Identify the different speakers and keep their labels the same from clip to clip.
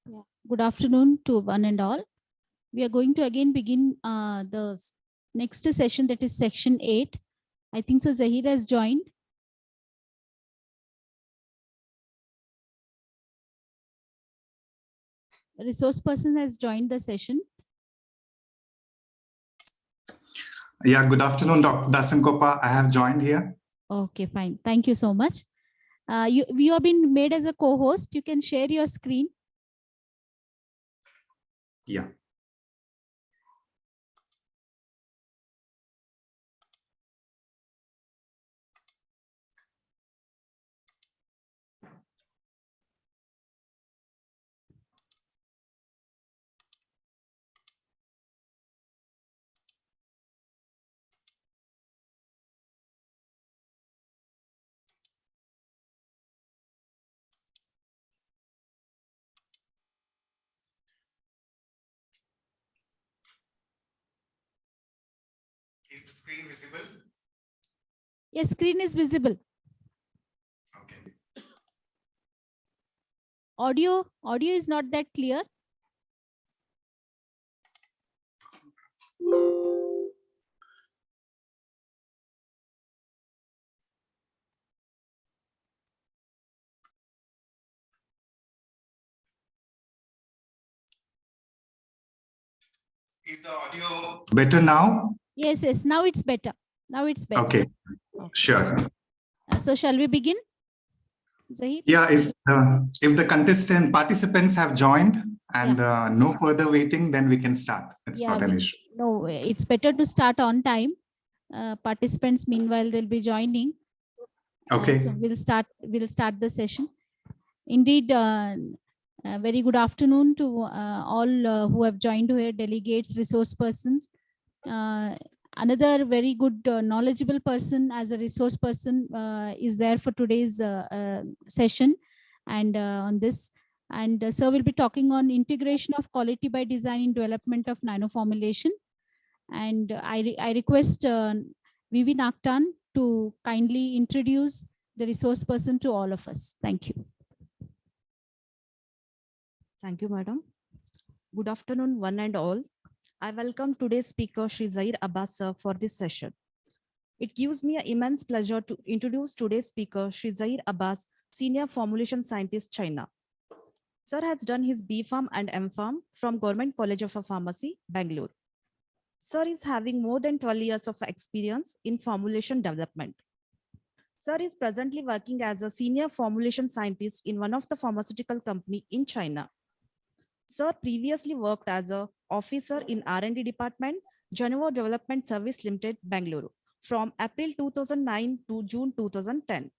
Speaker 1: Yeah. Good afternoon to one and all. We are going to again begin the next session, that is section 8. I think so Zahir has joined. A resource person has joined the session.
Speaker 2: Yeah, good afternoon, Dr. Dasankopa. I have joined here.
Speaker 1: Okay, fine. Thank you so much. You have been made as a co-host. You can share your screen.
Speaker 2: Yeah. Is the screen visible?
Speaker 1: Yes, screen is visible.
Speaker 2: Okay.
Speaker 1: Audio is not that clear.
Speaker 2: Is the audio better now?
Speaker 1: Yes, now it's better.
Speaker 2: Okay, sure.
Speaker 1: So shall we begin? Zahir?
Speaker 2: Yeah, if the contestant participants have joined and no further waiting, then we can start. It's not an issue.
Speaker 1: No, it's better to start on time. Participants, meanwhile, they'll be joining.
Speaker 2: Okay.
Speaker 1: So we'll start the session. Indeed, very good afternoon to all who have joined here, delegates, resource persons. Another very good knowledgeable person as a resource person is there for today's session and on this. And sir will be talking on integration of quality by design in development of nanoformulation. And I request Vivi Naktan to kindly introduce the resource person to all of us. Thank you.
Speaker 3: Thank you, madam. Good afternoon, one and all. I welcome today's speaker, Shri Zahir Abbas, sir, for this session. It gives me an immense pleasure to introduce today's speaker, Shri Zahir Abbas, Senior Formulation Scientist, China. Sir has done his B.Pharm and M.Pharm from Government College of Pharmacy, Bangalore. Sir is having more than 12 years of experience in formulation development. Sir is presently working as a senior formulation scientist in one of the pharmaceutical company in China. Sir previously worked as an officer in R&D department, Genova Development Service Limited, Bangalore, from April 2009 to June 2010.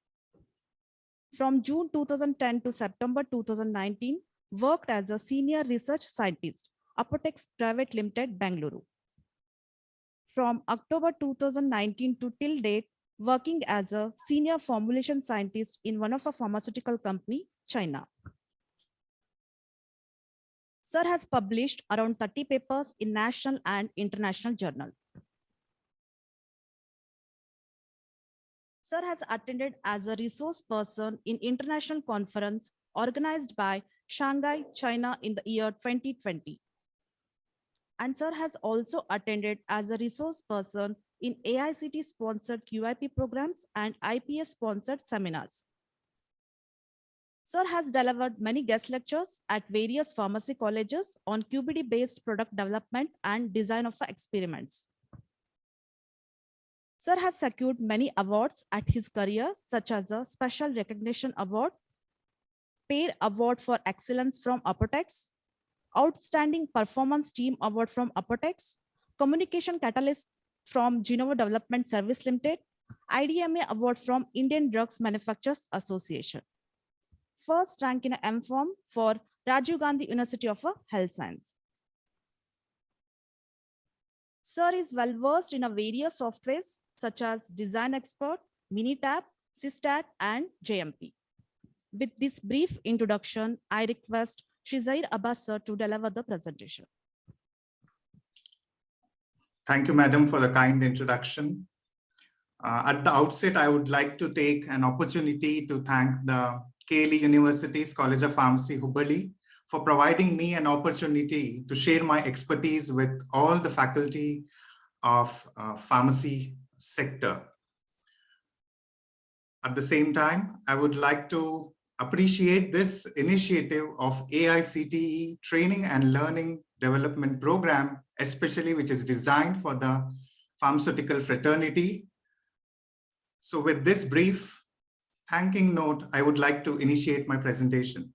Speaker 3: From June 2010 to September 2019, worked as a senior research scientist, Apotex Private Limited, Bangalore. From October 2019 to till date, working as a senior formulation scientist in one of a pharmaceutical company, China. Sir has published around 30 papers in national and international journals. Sir has attended as a resource person in international conference organized by Shanghai, China in the year 2020. And sir has also attended as a resource person in AICT sponsored QIP programs and IPS sponsored seminars. Sir has delivered many guest lectures at various pharmacy colleges on QBD-based product development and design of experiments. Sir has secured many awards at his career, such as a Special Recognition Award, Peer Award for Excellence from Apotex, Outstanding Performance Team Award from Apotex, Communication Catalyst from Genova Development Service Limited, IDMA Award from Indian Drugs Manufacturers Association. First rank in M.Pharm for Rajiv Gandhi University of Health Science. Sir is well versed in various softwares such as Design Expert, Minitab, Systat, and JMP. With this brief introduction, I request Shri Zahir Abbas sir to deliver the presentation.
Speaker 2: Thank you, madam, for the kind introduction. At the outset, I would like to take an opportunity to thank the KLE University's College of Pharmacy, Hubballi, for providing me an opportunity to share my expertise with all the faculty of pharmacy sector. At the same time, I would like to appreciate this initiative of AICTE Training and Learning Development Program, especially which is designed for the pharmaceutical fraternity. So with this brief thanking note, I would like to initiate my presentation.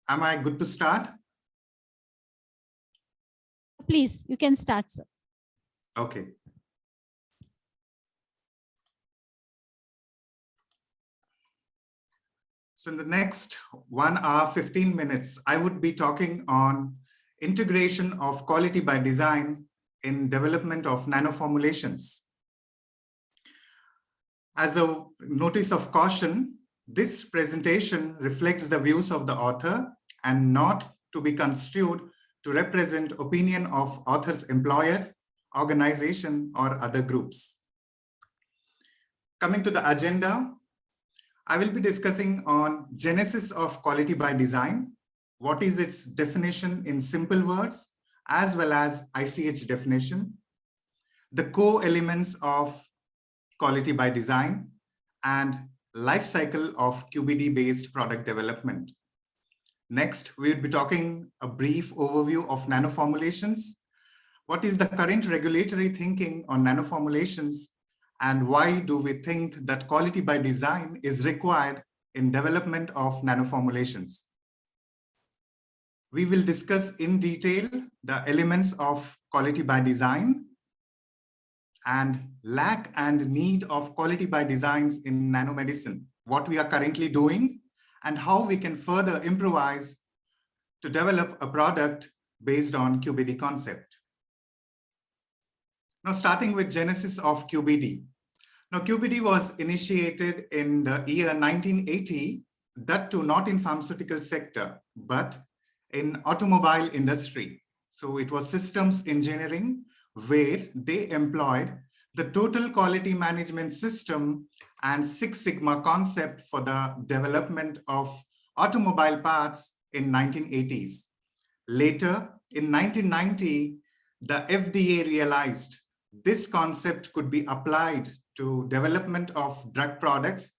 Speaker 2: Am I good to start?
Speaker 1: Please, you can start, sir.
Speaker 2: Okay. So in the next 1 hour, 15 minutes, I would be talking on integration of quality by design in development of nanoformulations. As a notice of caution, this presentation reflects the views of the author and not to be construed to represent opinion of author's employer, organization, or other groups. Coming to the agenda, I will be discussing on genesis of quality by design, what is its definition in simple words, as well as ICH definition, the core elements of quality by design, and life cycle of QBD-based product development. Next, we will be talking a brief overview of nanoformulations. What is the current regulatory thinking on nanoformulations, and why do we think that quality by design is required in development of nanoformulations? We will discuss in detail the elements of quality by design and lack and need of quality by designs in nanomedicine, what we are currently doing, and how we can further improvise to develop a product based on QBD concept. Now, starting with genesis of QBD. Now, QBD was initiated in the year 1980, that too not in pharmaceutical sector, but in automobile industry. So it was systems engineering, where they employed the total quality management system and Six Sigma concept for the development of automobile parts in 1980s. Later, in 1990, the FDA realized this concept could be applied to development of drug products,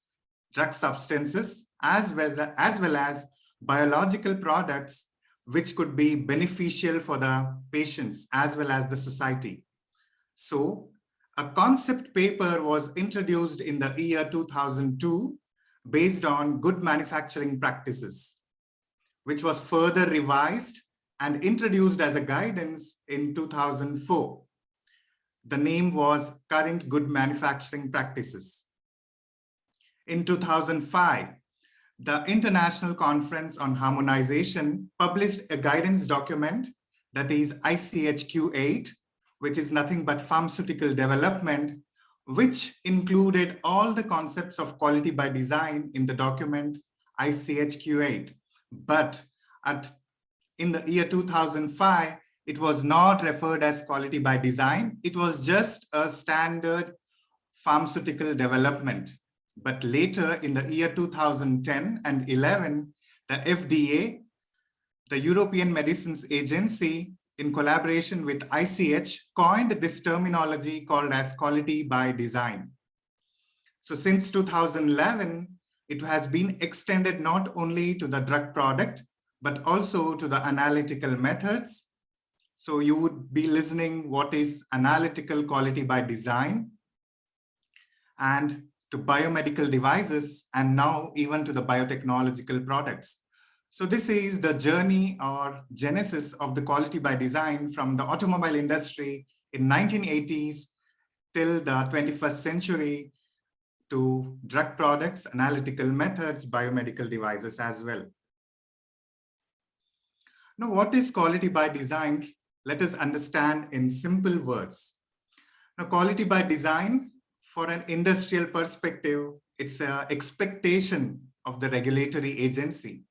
Speaker 2: drug substances, as well as biological products, which could be beneficial for the patients as well as the society. So a concept paper was introduced in the year 2002 based on good manufacturing practices, which was further revised and introduced as a guidance in 2004. The name was Current Good Manufacturing Practices. In 2005, the International Conference on Harmonization published a guidance document, that is ICHQ8, which is nothing but pharmaceutical development, which included all the concepts of quality by design in the document ICHQ8. But in the year 2005, it was not referred as quality by design. It was just a standard pharmaceutical development. But later in the year 2010 and 11, the FDA, the European Medicines Agency, in collaboration with ICH, coined this terminology called as quality by design. So since 2011, it has been extended not only to the drug product, but also to the analytical methods. So you would be listening what is analytical quality by design, and to biomedical devices, and now even to the biotechnological products. So this is the journey or genesis of the quality by design from the automobile industry in 1980s till the 21st century to drug products, analytical methods, biomedical devices as well. Now, what is quality by design? Let us understand in simple words. Now, quality by design, for an industrial perspective, it's an expectation of the regulatory agency,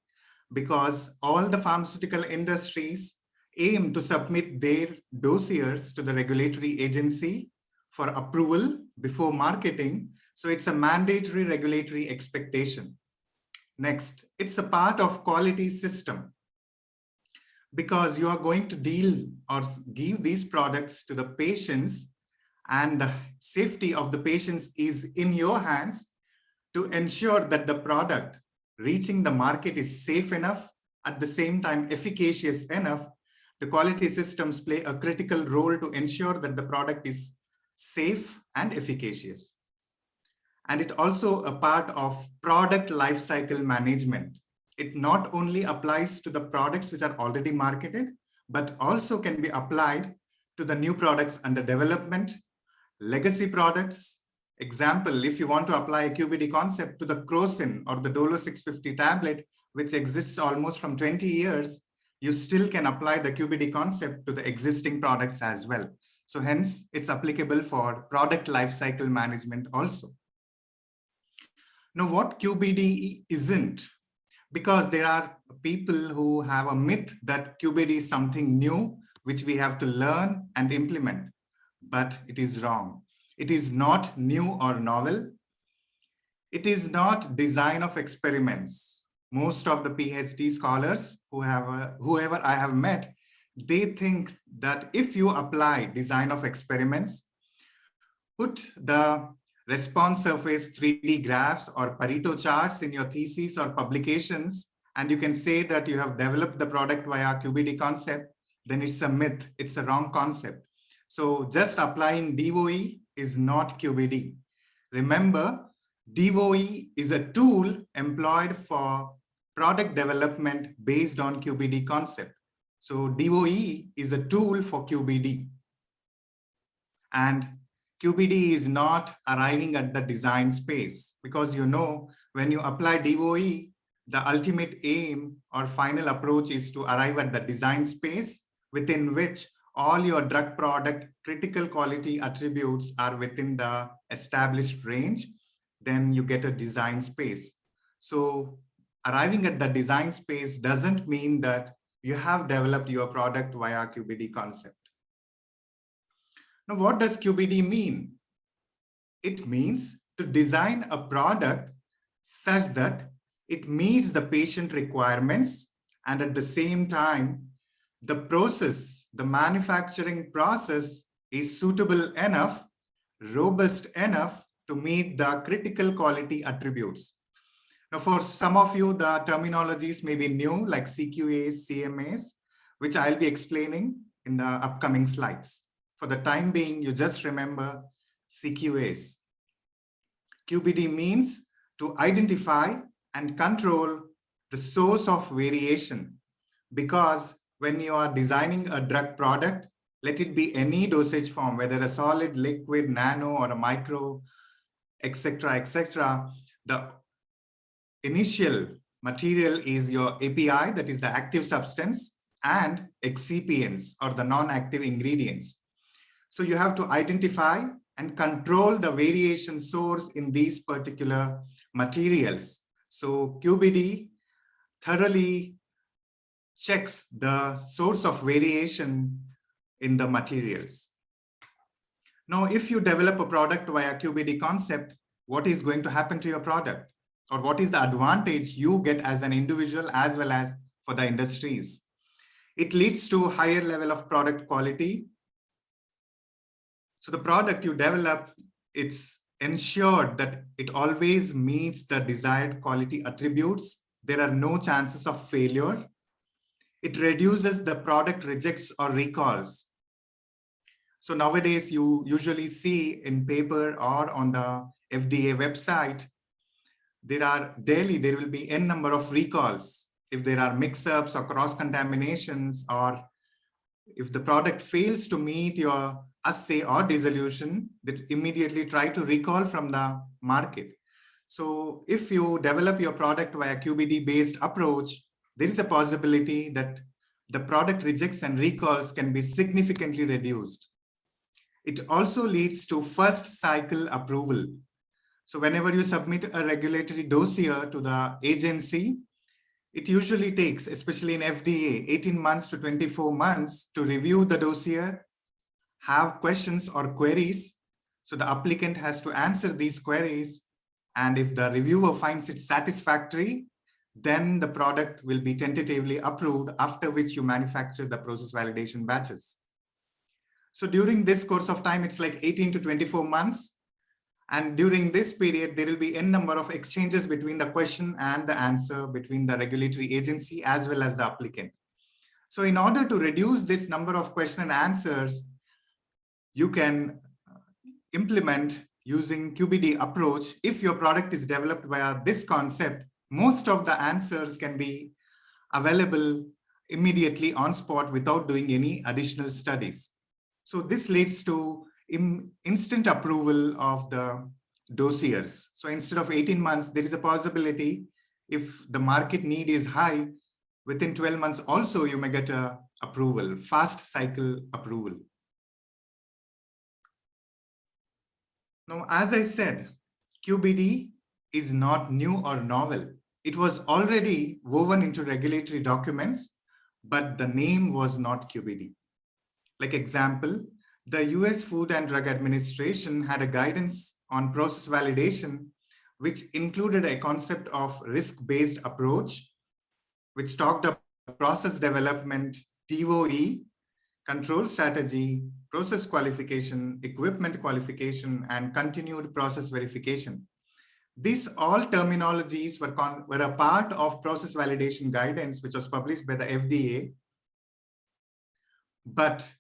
Speaker 2: because all the pharmaceutical industries aim to submit their dossiers to the regulatory agency for approval before marketing. So it's a mandatory regulatory expectation. Next, it's a part of quality system because you are going to deal or give these products to the patients, and the safety of the patients is in your hands to ensure that the product reaching the market is safe enough, at the same time efficacious enough. The quality systems play a critical role to ensure that the product is safe and efficacious. And it also a part of product lifecycle management. It not only applies to the products which are already marketed, but also can be applied to the new products under development, legacy products. Example, if you want to apply a QBD concept to the Crocin or the Dolo 650 tablet, which exists almost from 20 years, you still can apply the QBD concept to the existing products as well. So hence, it's applicable for product lifecycle management also. Now, what QBD isn't, because there are people who have a myth that QBD is something new, which we have to learn and implement, but it is wrong. It is not new or novel. It is not design of experiments. Most of the PhD scholars whoever I have met, they think that if you apply design of experiments, put the response surface 3D graphs or Pareto charts in your thesis or publications, and you can say that you have developed the product via QBD concept, then it's a myth. It's a wrong concept. So just applying DOE is not QBD. Remember, DOE is a tool employed for product development based on QBD concept. So DOE is a tool for QBD. And QBD is not arriving at the design space, because when you apply DOE, the ultimate aim or final approach is to arrive at the design space within which all your drug product critical quality attributes are within the established range. Then you get a design space. So arriving at the design space doesn't mean that you have developed your product via QBD concept. Now, what does QBD mean? It means to design a product such that it meets the patient requirements, and at the same time, the process, the manufacturing process is suitable enough, robust enough to meet the critical quality attributes. Now, for some of you, the terminologies may be new, like CQAs, CMAs, which I'll be explaining in the upcoming slides. For the time being, you just remember CQAs. QBD means to identify and control the source of variation, because when you are designing a drug product, let it be any dosage form, whether a solid, liquid, nano, or a micro, etc., the initial material is your API, that is the active substance, and excipients or the non-active ingredients. So you have to identify and control the variation source in these particular materials. So QBD thoroughly checks the source of variation in the materials. Now, if you develop a product via QBD concept, what is going to happen to your product? Or what is the advantage you get as an individual as well as for the industries? It leads to higher level of product quality. So the product you develop, it's ensured that it always meets the desired quality attributes. There are no chances of failure. It reduces the product rejects or recalls. So nowadays you usually see in paper or on the FDA website, there will be n number of recalls. If there are mix-ups or cross-contaminations, or if the product fails to meet your assay or dissolution, that immediately try to recall from the market. So if you develop your product via QBD-based approach, there is a possibility that the product rejects and recalls can be significantly reduced. It also leads to first cycle approval. So whenever you submit a regulatory dossier to the agency, it usually takes, especially in FDA, 18 months to 24 months to review the dossier, have questions or queries, So the applicant has to answer these queries, and if the reviewer finds it satisfactory, then the product will be tentatively approved, after which you manufacture the process validation batches. So during this course of time, it's like 18 to 24 months. And during this period, there will be n number of exchanges between the question and the answer between the regulatory agency as well as the applicant. So in order to reduce this number of question and answers, you can implement using QBD approach. If your product is developed via this concept, most of the answers can be available immediately on spot without doing any additional studies. So this leads to instant approval of the dossiers. So instead of 18 months, there is a possibility, if the market need is high, within 12 months also you may get a approval, fast cycle approval. Now, as I said, QBD is not new or novel. It was already woven into regulatory documents, but the name was not QBD. Like example, the US Food and Drug Administration had a guidance on process validation, which included a concept of risk-based approach, which talked about process development, TOE, control strategy, process qualification, equipment qualification, and continued process verification. These all terminologies were a part of process validation guidance, which was published by the FDA, but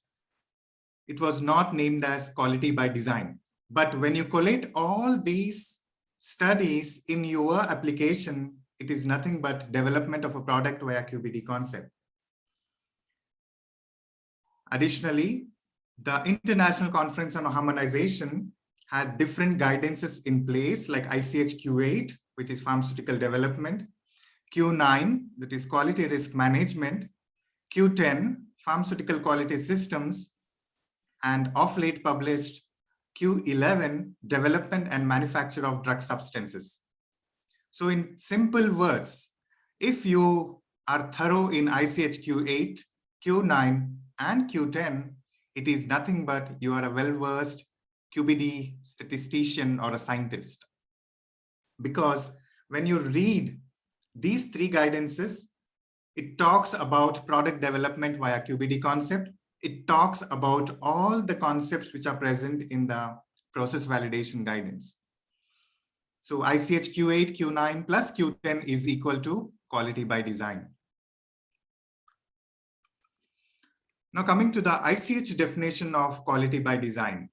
Speaker 2: it was not named as quality by design. But when you collate all these studies in your application, it is nothing but development of a product via QBD concept. Additionally, the International Conference on Harmonization had different guidances in place, like ICH Q8, which is pharmaceutical development, Q9, that is quality risk management, Q10, pharmaceutical quality systems, and of late published Q11, development and manufacture of drug substances. So in simple words, if you are thorough in ICH Q8, Q9, and Q10, it is nothing but you are a well-versed QBD statistician or a scientist. Because when you read these three guidances, it talks about product development via QBD concept. It talks about all the concepts which are present in the process validation guidance. So ICH Q8, Q9 plus Q10 is equal to quality by design. Now coming to the ICH definition of quality by design.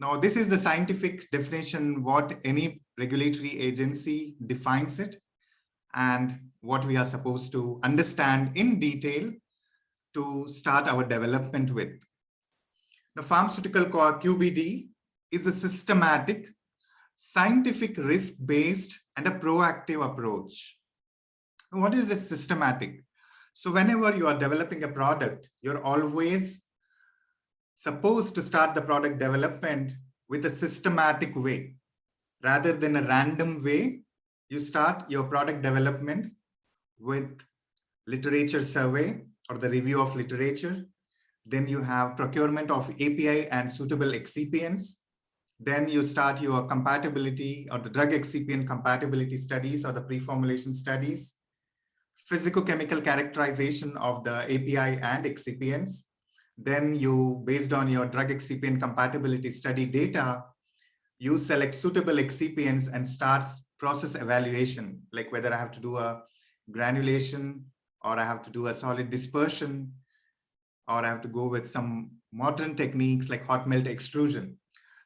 Speaker 2: Now this is the scientific definition, what any regulatory agency defines it and what we are supposed to understand in detail to start our development with. The pharmaceutical QBD is a systematic, scientific, risk-based and a proactive approach. What is this systematic? So whenever you are developing a product, you're always supposed to start the product development with a systematic way. Rather than a random way, you start your product development with literature survey or the review of literature. Then you have procurement of API and suitable excipients. Then you start your compatibility or the drug excipient compatibility studies or the pre-formulation studies. Physicochemical characterization of the API and excipients. Then you, based on your drug excipient compatibility study data, you select suitable excipients and starts process evaluation, like whether I have to do a granulation or I have to do a solid dispersion, or I have to go with some modern techniques like hot melt extrusion.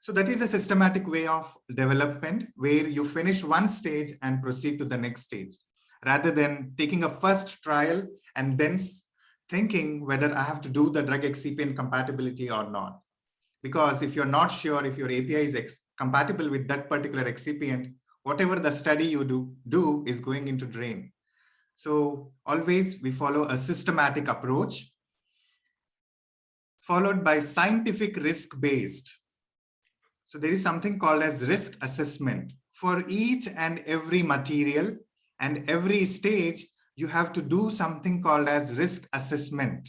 Speaker 2: So that is a systematic way of development where you finish one stage and proceed to the next stage, rather than taking a first trial and then thinking whether I have to do the drug excipient compatibility or not. Because if you're not sure if your API is compatible with that particular excipient, whatever the study you do is going into drain. So always we follow a systematic approach followed by scientific risk-based. So there is something called as risk assessment. For each and every material and every stage, you have to do something called as risk assessment.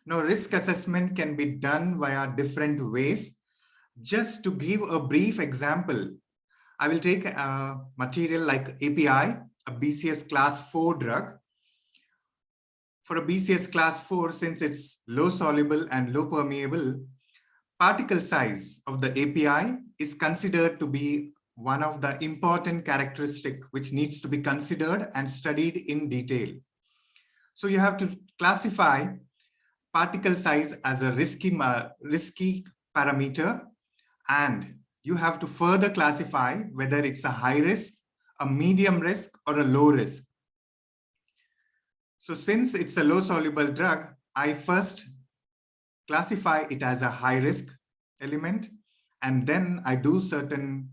Speaker 2: Now, risk assessment can be done via different ways, Just to give a brief example, I will take a material like API, a BCS class 4 drug. For a BCS class 4, since it's low soluble and low permeable, particle size of the API is considered to be one of the important characteristics which needs to be considered and studied in detail. So you have to classify particle size as a risky parameter, and you have to further classify whether it's a high risk, a medium risk, or a low risk. So since it's a low soluble drug, I first classify it as a high risk element, and then I do certain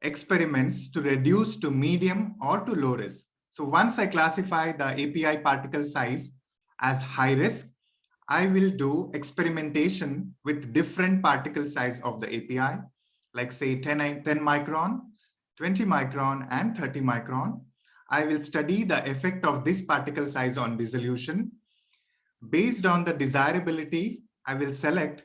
Speaker 2: experiments to reduce to medium or to low risk. So once I classify the API particle size as high risk, I will do experimentation with different particle size of the API, like say 10 micron, 20 micron, and 30 micron. I will study the effect of this particle size on dissolution. Based on the desirability, I will select,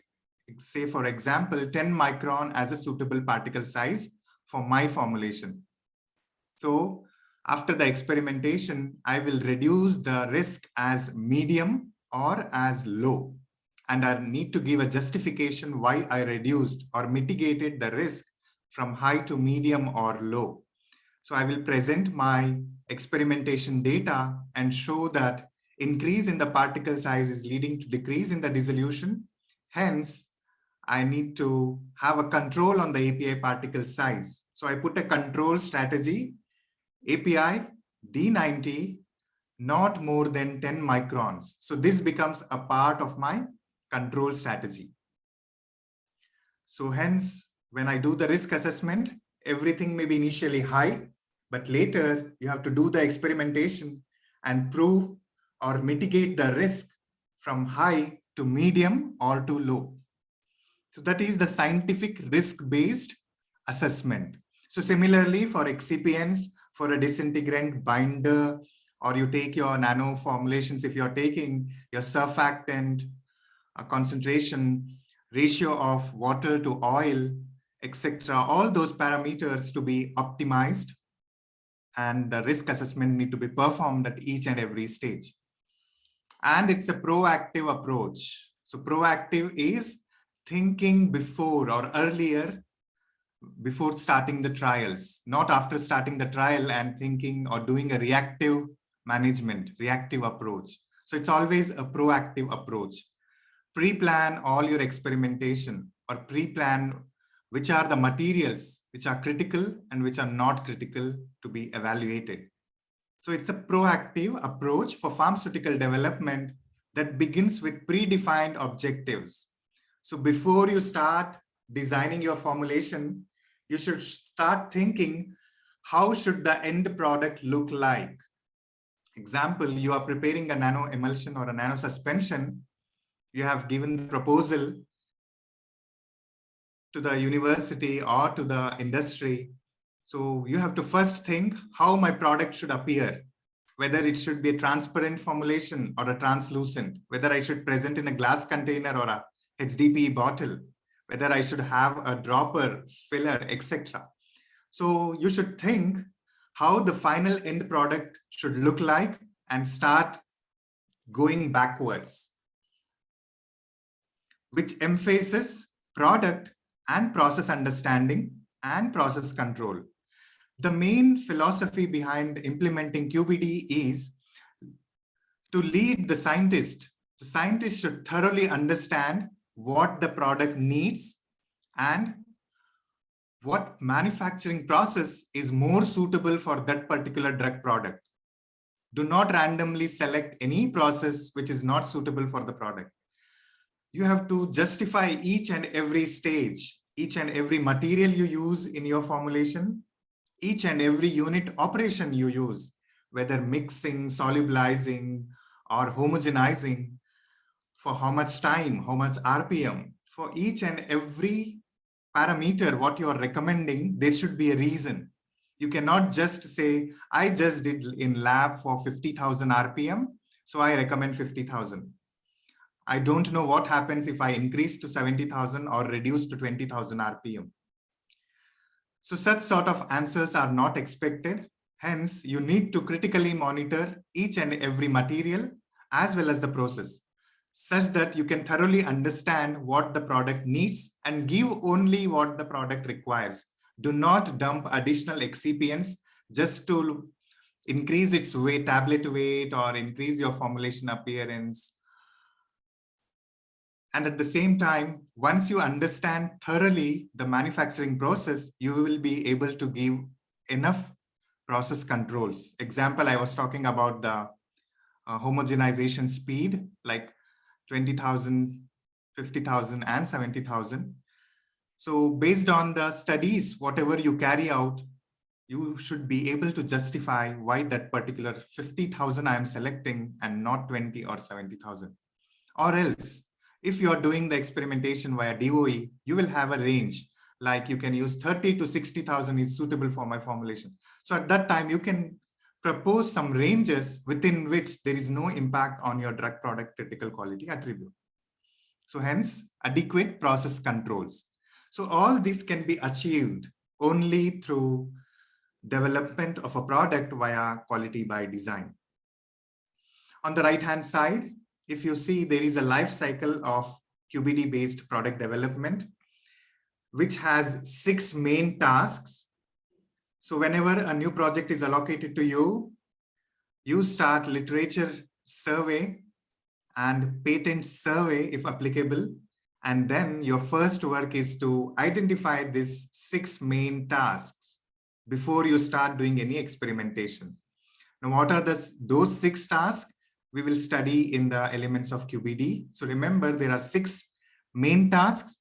Speaker 2: say for example, 10 micron as a suitable particle size for my formulation. So after the experimentation, I will reduce the risk as medium or as low. And I need to give a justification why I reduced or mitigated the risk from high to medium or low. So I will present my experimentation data and show that increase in the particle size is leading to decrease in the dissolution. Hence, I need to have a control on the API particle size. So I put a control strategy, API D90, not more than 10 microns. So this becomes a part of my control strategy. So hence, when I do the risk assessment, everything may be initially high, but later you have to do the experimentation and prove or mitigate the risk from high to medium or to low. So that is the scientific risk-based assessment. So similarly for excipients, for a disintegrant binder, or you take your nano formulations, if you're taking your surfactant concentration, ratio of water to oil, etc., all those parameters to be optimized, and the risk assessment need to be performed at each and every stage. And it's a proactive approach. So proactive is thinking before or earlier, before starting the trials, not after starting the trial and thinking or doing a reactive management, reactive approach. So it's always a proactive approach. Pre-plan all your experimentation, or pre-plan which are the materials which are critical and which are not critical to be evaluated. So it's a proactive approach for pharmaceutical development that begins with predefined objectives. So before you start designing your formulation, you should start thinking, how should the end product look like? Example, you are preparing a nano emulsion or a nano suspension. You have given the proposal to the university or to the industry. So you have to first think how my product should appear, whether it should be a transparent formulation or a translucent, whether I should present in a glass container or a HDPE bottle, whether I should have a dropper, filler, etc. So you should think how the final end product should look like and start going backwards, which emphasizes product and process understanding and process control. The main philosophy behind implementing QBD is to lead the scientist. The scientist should thoroughly understand what the product needs and what manufacturing process is more suitable for that particular drug product. Do not randomly select any process which is not suitable for the product. You have to justify each and every stage, each and every material you use in your formulation, each and every unit operation you use, whether mixing, solubilizing, or homogenizing, for how much time, how much RPM. For each and every parameter, what you are recommending, there should be a reason. You cannot just say, I just did in lab for 50,000 RPM, so I recommend 50,000. I don't know what happens if I increase to 70,000 or reduce to 20,000 RPM. So such sort of answers are not expected. Hence, you need to critically monitor each and every material as well as the process, such that you can thoroughly understand what the product needs and give only what the product requires. Do not dump additional excipients just to increase its weight, tablet weight, or increase your formulation appearance. And at the same time, once you understand thoroughly the manufacturing process, you will be able to give enough process controls. Example, I was talking about the homogenization speed, like 20,000, 50,000, and 70,000. So based on the studies, whatever you carry out, you should be able to justify why that particular 50,000 I am selecting and not 20 or 70,000. Or else, if you are doing the experimentation via DOE, you will have a range, like you can use 30 to 60,000 is suitable for my formulation. So at that time, you can propose some ranges within which there is no impact on your drug product critical quality attribute. So hence, adequate process controls. So all this can be achieved only through development of a product via quality by design. On the right-hand side, if you see, there is a life cycle of QBD-based product development, which has 6 main tasks. So whenever a new project is allocated to you, you start literature survey and patent survey if applicable. And then your first work is to identify these 6 main tasks before you start doing any experimentation. Now, what are those 6 tasks? We will study in the elements of QBD. So remember, there are 6 main tasks,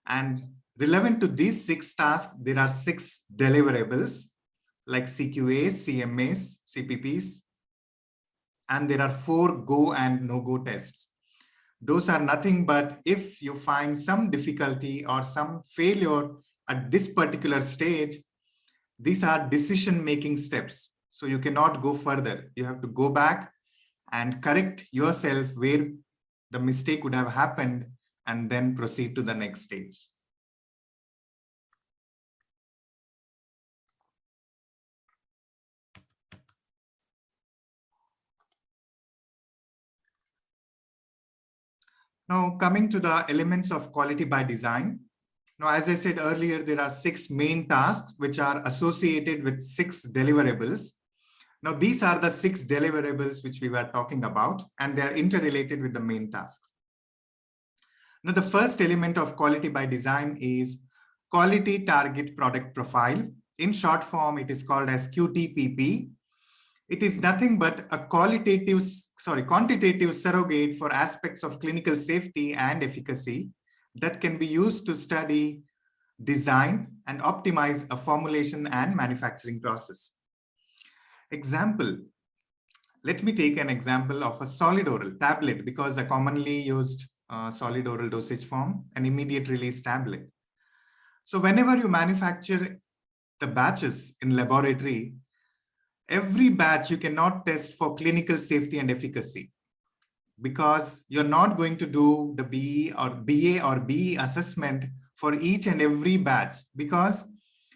Speaker 2: and relevant to these 6 tasks, there are 6 deliverables like CQAs, CMAs, CPPs, and there are 4 go and no-go tests. Those are nothing but if you find some difficulty or some failure at this particular stage, these are decision-making steps. So you cannot go further. You have to go back and correct yourself where the mistake would have happened and then proceed to the next stage. Now, coming to the elements of quality by design. Now, as I said earlier, there are 6 main tasks which are associated with 6 deliverables. Now, these are the 6 deliverables which we were talking about, and they are interrelated with the main tasks. Now, the first element of quality by design is quality target product profile. In short form, it is called as QTPP. It is nothing but a quantitative surrogate for aspects of clinical safety and efficacy that can be used to study, design, and optimize a formulation and manufacturing process. Example, let me take an example of a solid oral tablet, because a commonly used solid oral dosage form, an immediate release tablet. So whenever you manufacture the batches in laboratory, every batch you cannot test for clinical safety and efficacy, because you're not going to do the BA or BE assessment for each and every batch, because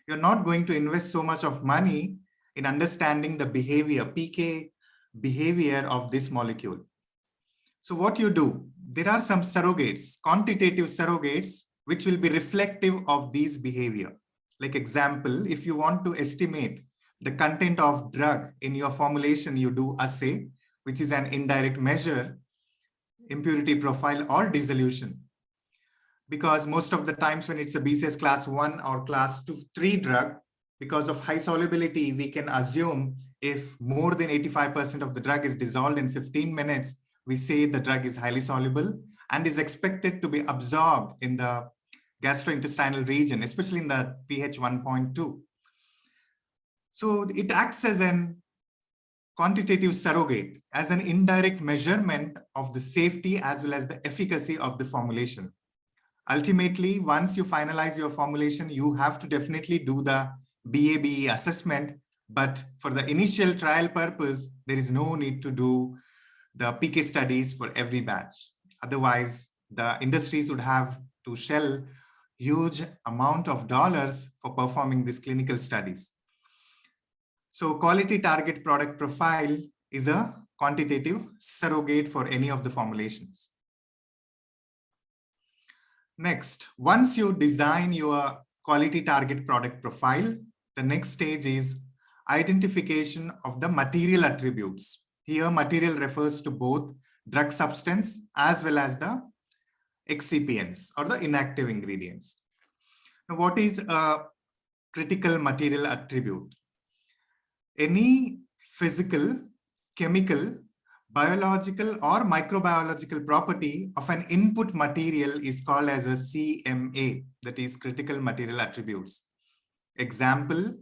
Speaker 2: you're not going to invest so much of money in understanding the behavior, PK behavior of this molecule. So what you do, there are some surrogates, quantitative surrogates, which will be reflective of these behavior. Like example, if you want to estimate the content of drug in your formulation, you do assay, which is an indirect measure, impurity profile or dissolution. Because most of the times when it's a BCS class 1 or class 3 drug, because of high solubility, we can assume if more than 85% of the drug is dissolved in 15 minutes, we say the drug is highly soluble and is expected to be absorbed in the gastrointestinal region, especially in the pH 1.2. So it acts as an quantitative surrogate, as an indirect measurement of the safety as well as the efficacy of the formulation. Ultimately, once you finalize your formulation, you have to definitely do the BA/BE assessment, but for the initial trial purpose, there is no need to do the PK studies for every batch. Otherwise, the industries would have to shell huge amount of dollars for performing these clinical studies. So quality target product profile is a quantitative surrogate for any of the formulations. Next, once you design your quality target product profile, the next stage is identification of the material attributes. Here, material refers to both drug substance as well as the excipients or the inactive ingredients. Now, what is a critical material attribute? Any physical, chemical, biological or microbiological property of an input material is called as a CMA, that is critical material attributes. Example,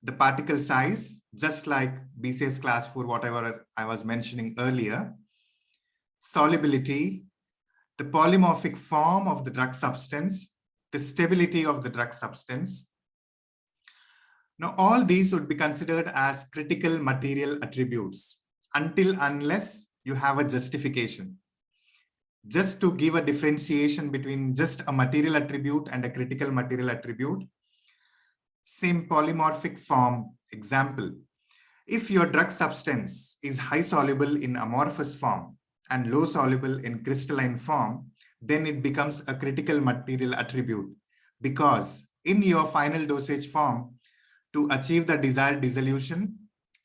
Speaker 2: the particle size, just like BCS class 4, whatever I was mentioning earlier, solubility, the polymorphic form of the drug substance, the stability of the drug substance. Now, all these would be considered as critical material attributes unless you have a justification. Just to give a differentiation between just a material attribute and a critical material attribute, same polymorphic form example. If your drug substance is high soluble in amorphous form and low soluble in crystalline form, then it becomes a critical material attribute, because in your final dosage form, to achieve the desired dissolution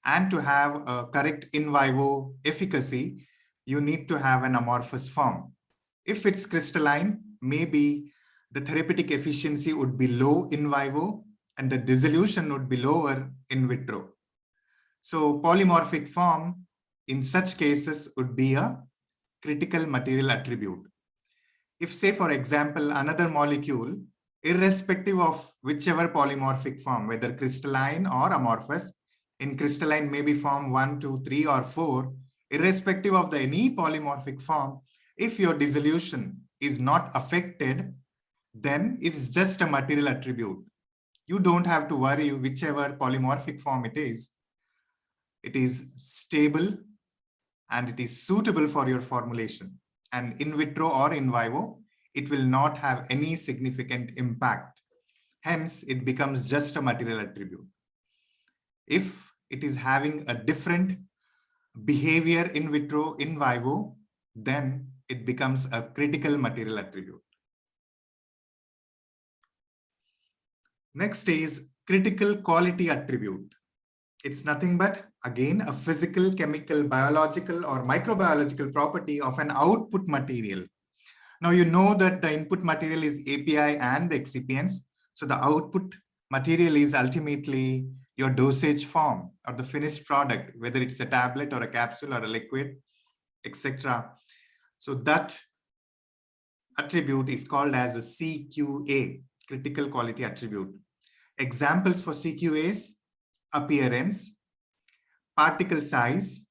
Speaker 2: and to have a correct in vivo efficacy, you need to have an amorphous form. If it's crystalline, maybe the therapeutic efficiency would be low in vivo and the dissolution would be lower in vitro. So polymorphic form in such cases would be a critical material attribute. If, say, for example, another molecule, irrespective of whichever polymorphic form, whether crystalline or amorphous, in crystalline maybe form 1, 2, 3, or 4, irrespective of the any polymorphic form, if your dissolution is not affected, then it's just a material attribute. You don't have to worry whichever polymorphic form it is. It is stable and it is suitable for your formulation. And in vitro or in vivo, it will not have any significant impact. Hence, it becomes just a material attribute. If it is having a different behavior in vitro, in vivo, then it becomes a critical material attribute. Next is critical quality attribute. It's nothing but, again, a physical, chemical, biological, or microbiological property of an output material. Now, you know that the input material is API and the excipients. So the output material is ultimately your dosage form or the finished product, whether it's a tablet or a capsule or a liquid, etc. So that attribute is called as a CQA, critical quality attribute. Examples for CQAs: appearance, particle size,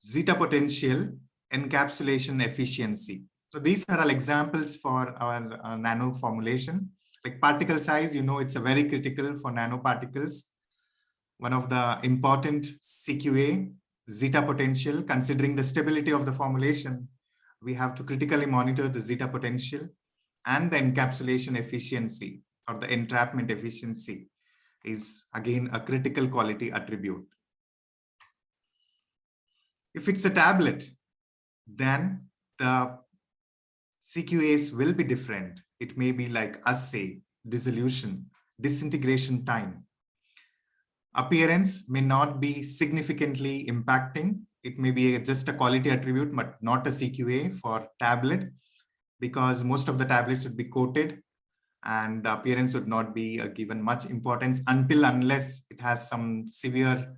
Speaker 2: zeta potential, encapsulation efficiency. So these are all examples for our nano formulation. Like particle size, you know, it's a very critical for nanoparticles. One of the important CQA, zeta potential, considering the stability of the formulation, we have to critically monitor the zeta potential, and the encapsulation efficiency or the entrapment efficiency is again a critical quality attribute. If it's a tablet, then the CQAs will be different. It may be like assay, dissolution, disintegration time. Appearance may not be significantly impacting. It may be just a quality attribute, but not a CQA for tablet, because most of the tablets would be coated and the appearance would not be given much importance unless it has some severe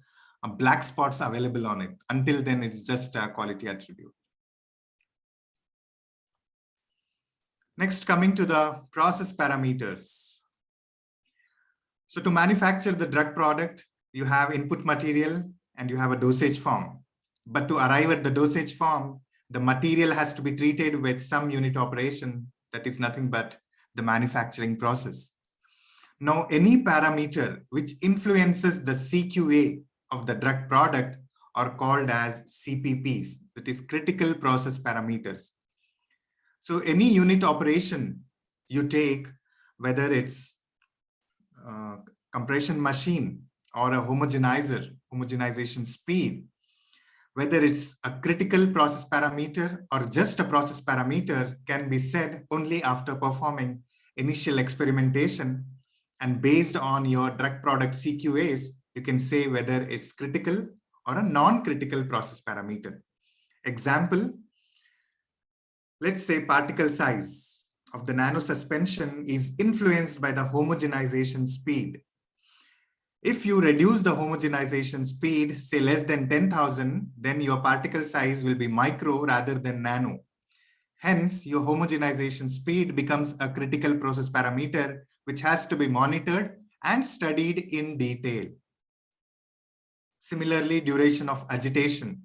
Speaker 2: black spots available on it. Until then, it's just a quality attribute. Next, coming to the process parameters. So to manufacture the drug product, you have input material and you have a dosage form. But to arrive at the dosage form, the material has to be treated with some unit operation that is nothing but the manufacturing process. Now, any parameter which influences the CQA of the drug product are called as CPPs, that is critical process parameters. So any unit operation you take, whether it's compression machine or a homogenizer, homogenization speed, whether it's a critical process parameter or just a process parameter, can be said only after performing initial experimentation. And based on your drug product CQAs, you can say whether it's critical or a non-critical process parameter. Example, let's say particle size of the nanosuspension is influenced by the homogenization speed. If you reduce the homogenization speed, say less than 10,000, then your particle size will be micro rather than nano. Hence, your homogenization speed becomes a critical process parameter, which has to be monitored and studied in detail. Similarly, duration of agitation.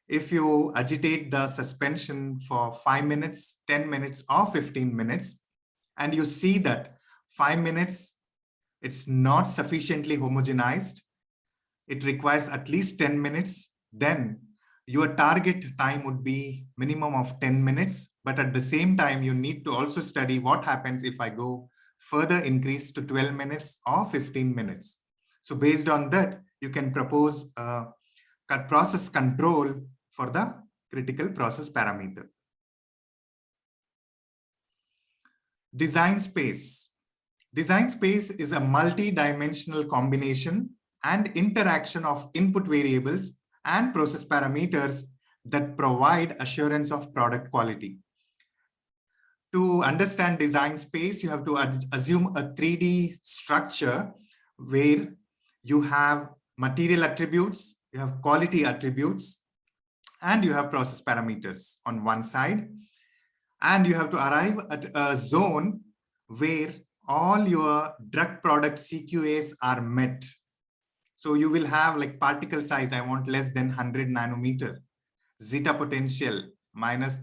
Speaker 2: If you agitate the suspension for 5 minutes, 10 minutes, or 15 minutes, and you see that 5 minutes, it's not sufficiently homogenized, it requires at least 10 minutes, then your target time would be minimum of 10 minutes. But at the same time, you need to also study what happens if I go further increase to 12 minutes or 15 minutes. So based on that, you can propose a process control for the critical process parameter. Design space. Design space is a multi-dimensional combination and interaction of input variables and process parameters that provide assurance of product quality. To understand design space, you have to assume a 3D structure where you have material attributes, you have quality attributes, and you have process parameters on one side. And you have to arrive at a zone where all your drug product CQAs are met. So you will have like particle size, I want less than 100 nanometer, zeta potential minus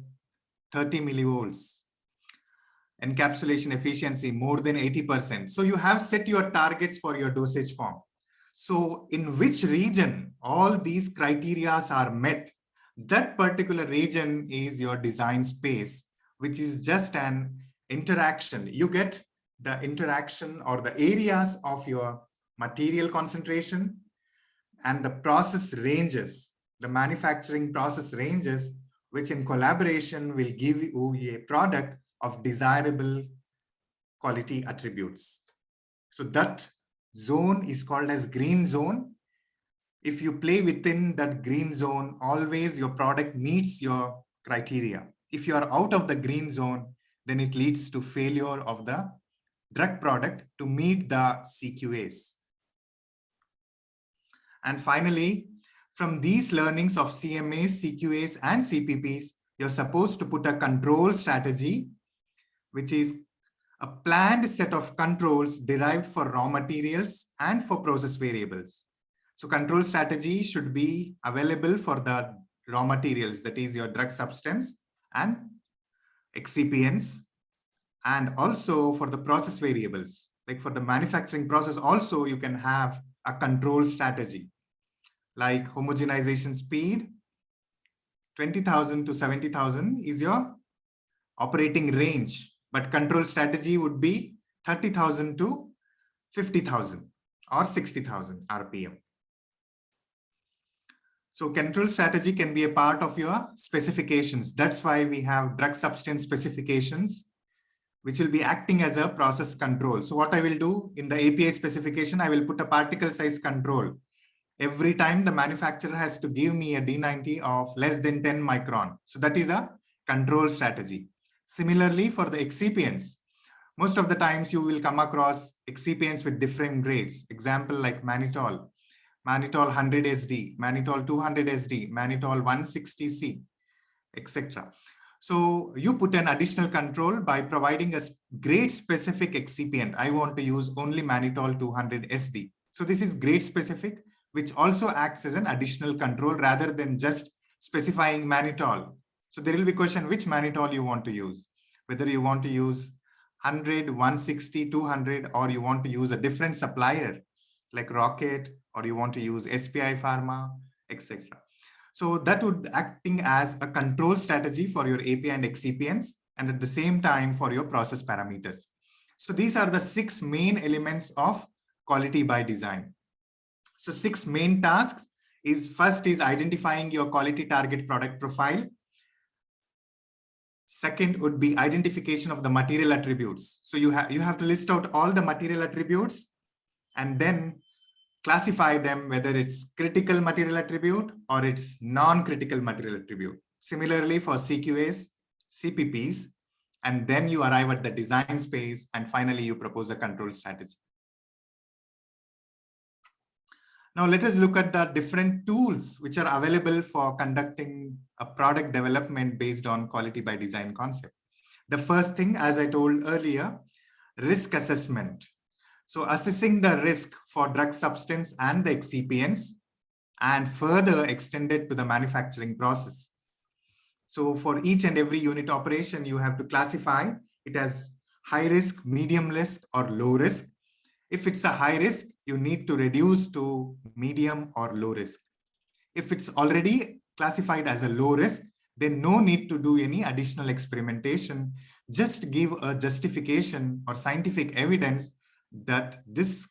Speaker 2: 30 millivolts, encapsulation efficiency more than 80%. So you have set your targets for your dosage form. So in which region all these criteria are met, that particular region is your design space, which is just an interaction. You get the interaction or the areas of your material concentration and the process ranges, the manufacturing process ranges, which in collaboration will give you a product of desirable quality attributes. So that zone is called as green zone. If you play within that green zone, always your product meets your criteria. If you are out of the green zone, then it leads to failure of the drug product to meet the CQAs. And finally, from these learnings of CMAs, CQAs, and CPPs, you're supposed to put a control strategy, which is a planned set of controls derived for raw materials and for process variables. So control strategy should be available for the raw materials, that is your drug substance and excipients, and also for the process variables. Like for the manufacturing process, also you can have a control strategy, like homogenization speed, 20,000 to 70,000 is your operating range, but control strategy would be 30,000 to 50,000 or 60,000 RPM. So control strategy can be a part of your specifications. That's why we have drug substance specifications, which will be acting as a process control. So what I will do in the API specification, I will put a particle size control. Every time the manufacturer has to give me a D90 of less than 10 micron. So that is a control strategy. Similarly, for the excipients, most of the times you will come across excipients with different grades. Example like mannitol, mannitol 100 SD, mannitol 200 SD, mannitol 160C, etc. So you put an additional control by providing a grade specific excipient. I want to use only mannitol 200 SD. So this is grade specific, which also acts as an additional control rather than just specifying mannitol. So there will be a question which mannitol you want to use, whether you want to use 100, 160, 200, or you want to use a different supplier like Rocket, or you want to use SPI Pharma, etc. So that would acting as a control strategy for your API and excipients. and at the same time for your process parameters. So these are the 6 main elements of quality by design. So 6 main tasks is first is identifying your quality target product profile. Second would be identification of the material attributes. So you have to list out all the material attributes and then classify them, whether it's critical material attribute or it's non-critical material attribute. Similarly for CQAs, CPPs, and then you arrive at the design space and finally you propose a control strategy. Now let us look at the different tools which are available for conducting a product development based on quality by design concept. The first thing, as I told earlier, risk assessment. So assessing the risk for drug substance and the excipients and further extended to the manufacturing process. So for each and every unit operation, you have to classify it as high risk, medium risk, or low risk. If it's a high risk, you need to reduce to medium or low risk. If it's already classified as a low risk, then no need to do any additional experimentation. Just give a justification or scientific evidence that this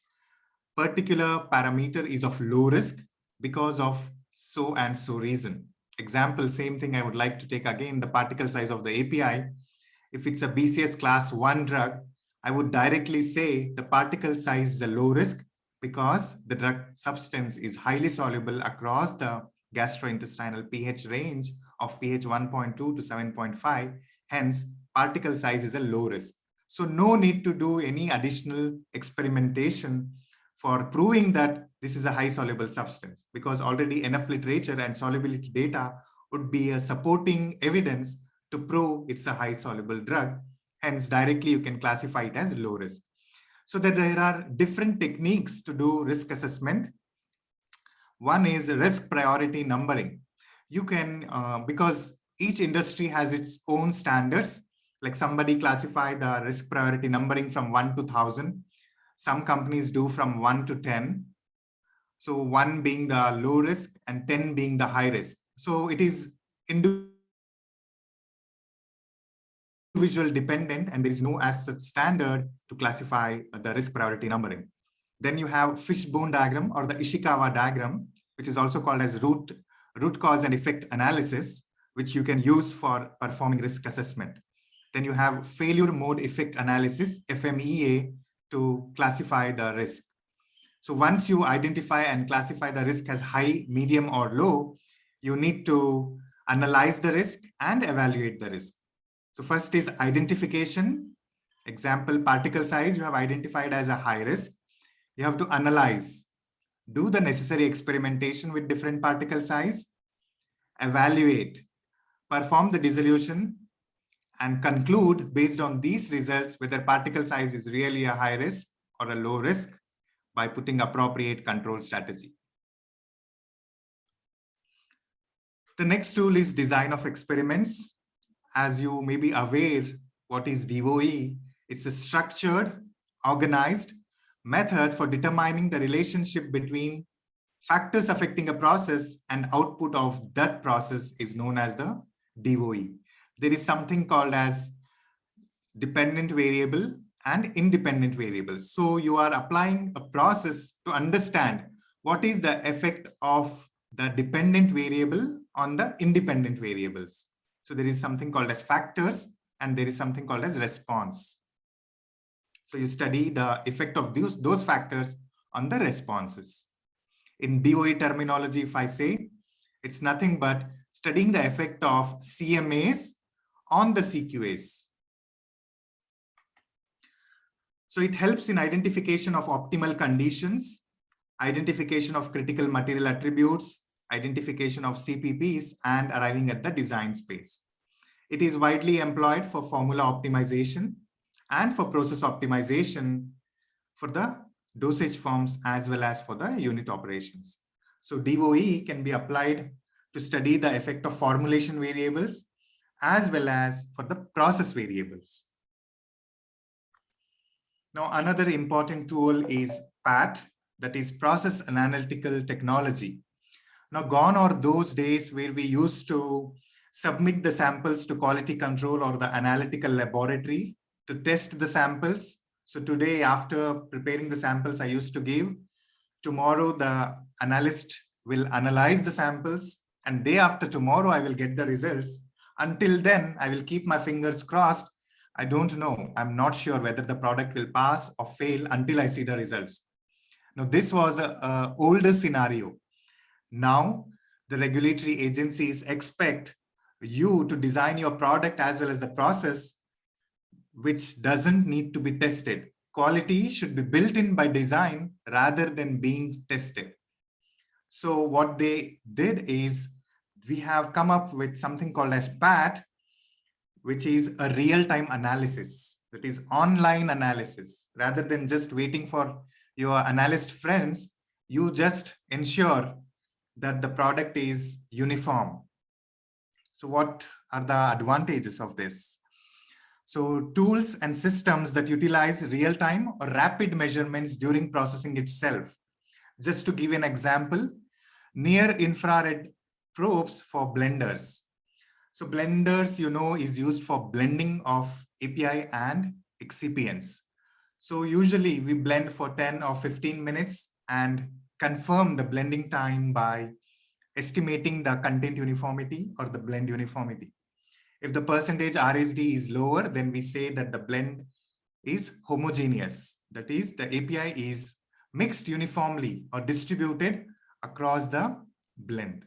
Speaker 2: particular parameter is of low risk because of so and so reason. Example, same thing I would like to take again, the particle size of the API. If it's a BCS class 1 drug, I would directly say the particle size is a low risk because the drug substance is highly soluble across the gastrointestinal pH range of pH 1.2 to 7.5. Hence, particle size is a low risk. So no need to do any additional experimentation for proving that this is a high soluble substance, because already enough literature and solubility data would be a supporting evidence to prove it's a high soluble drug. Hence, directly you can classify it as low risk. So that there are different techniques to do risk assessment. One is risk priority numbering. You can, because each industry has its own standards, like somebody classify the risk priority numbering from 1 to 1,000. Some companies do from 1 to 10. So 1 being the low risk and 10 being the high risk. So it is individual dependent and there is no as such standard to classify the risk priority numbering. Then you have fishbone diagram or the Ishikawa diagram, which is also called as root cause and effect analysis, which you can use for performing risk assessment. Then you have failure mode effect analysis, FMEA, to classify the risk. So once you identify and classify the risk as high, medium, or low, you need to analyze the risk and evaluate the risk. So first is identification. Example, particle size, you have identified as a high risk. You have to analyze, do the necessary experimentation with different particle size, evaluate, perform the dissolution, and conclude based on these results whether particle size is really a high risk or a low risk by putting appropriate control strategy. The next tool is design of experiments. As you may be aware, what is DOE? It's a structured, organized method for determining the relationship between factors affecting a process and output of that process is known as the DOE. There is something called as dependent variable and independent variables. So you are applying a process to understand what is the effect of the dependent variable on the independent variables. So there is something called as factors and there is something called as response. So you study the effect of those factors on the responses. In DOE terminology, if I say, it's nothing but studying the effect of CMAs on the CQAs. So it helps in identification of optimal conditions, identification of critical material attributes, identification of CPPs, and arriving at the design space. It is widely employed for formula optimization and for process optimization for the dosage forms as well as for the unit operations. So DOE can be applied to study the effect of formulation variables as well as for the process variables. Now, another important tool is PAT, that is Process Analytical Technology. Now, gone are those days where we used to submit the samples to quality control or the analytical laboratory to test the samples. So today, after preparing the samples I used to give, tomorrow the analyst will analyze the samples, and day after tomorrow I will get the results. Until then, I will keep my fingers crossed. I don't know. I'm not sure whether the product will pass or fail until I see the results. Now, this was an older scenario. Now, the regulatory agencies expect you to design your product as well as the process, which doesn't need to be tested. Quality should be built in by design rather than being tested. So what they did is we have come up with something called as PAT, which is a real-time analysis, that is online analysis. Rather than just waiting for your analyst friends, you just ensure that the product is uniform. So what are the advantages of this? So tools and systems that utilize real-time or rapid measurements during processing itself. Just to give an example, near-infrared probes for blenders. So blenders, you know, is used for blending of API and excipients. So usually we blend for 10 or 15 minutes and confirm the blending time by estimating the content uniformity or the blend uniformity. If the percentage RSD is lower, then we say that the blend is homogeneous. That is, the API is mixed uniformly or distributed across the blend.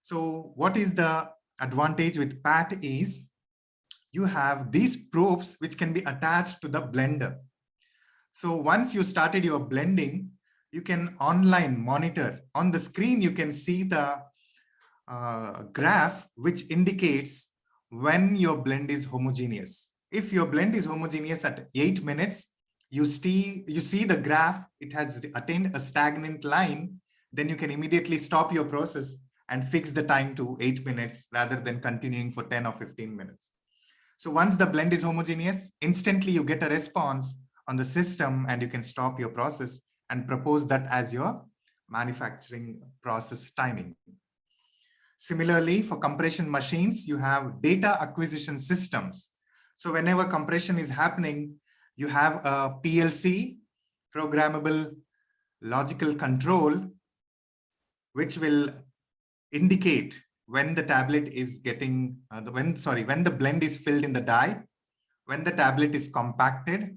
Speaker 2: So what is the advantage with PAT is you have these probes which can be attached to the blender. So once you started your blending, you can online monitor. On the screen, you can see the graph which indicates when your blend is homogeneous. If your blend is homogeneous at 8 minutes, you see the graph, it has attained a stagnant line, then you can immediately stop your process and fix the time to 8 minutes rather than continuing for 10 or 15 minutes. So once the blend is homogeneous, instantly you get a response on the system and you can stop your process and propose that as your manufacturing process timing. Similarly, for compression machines, you have data acquisition systems. So whenever compression is happening, you have a PLC, programmable logical control, which will indicate when the tablet is getting, when the blend is filled in the die, when the tablet is compacted,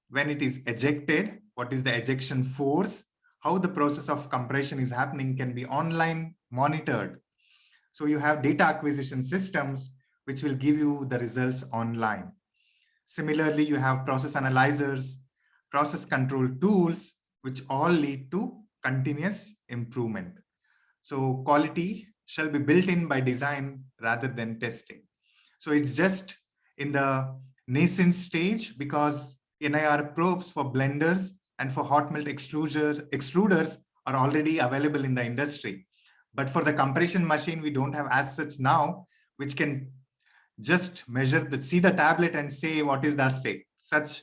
Speaker 2: when it is ejected, what is the ejection force, how the process of compression is happening can be online monitored. So you have data acquisition systems which will give you the results online. Similarly, you have process analyzers, process control tools, which all lead to continuous improvement. So quality shall be built in by design rather than testing. So it's just in the nascent stage because NIR probes for blenders and for hot melt extruders are already available in the industry. But for the compression machine, we don't have as such now, which can just measure see the tablet and say what is the assay. Such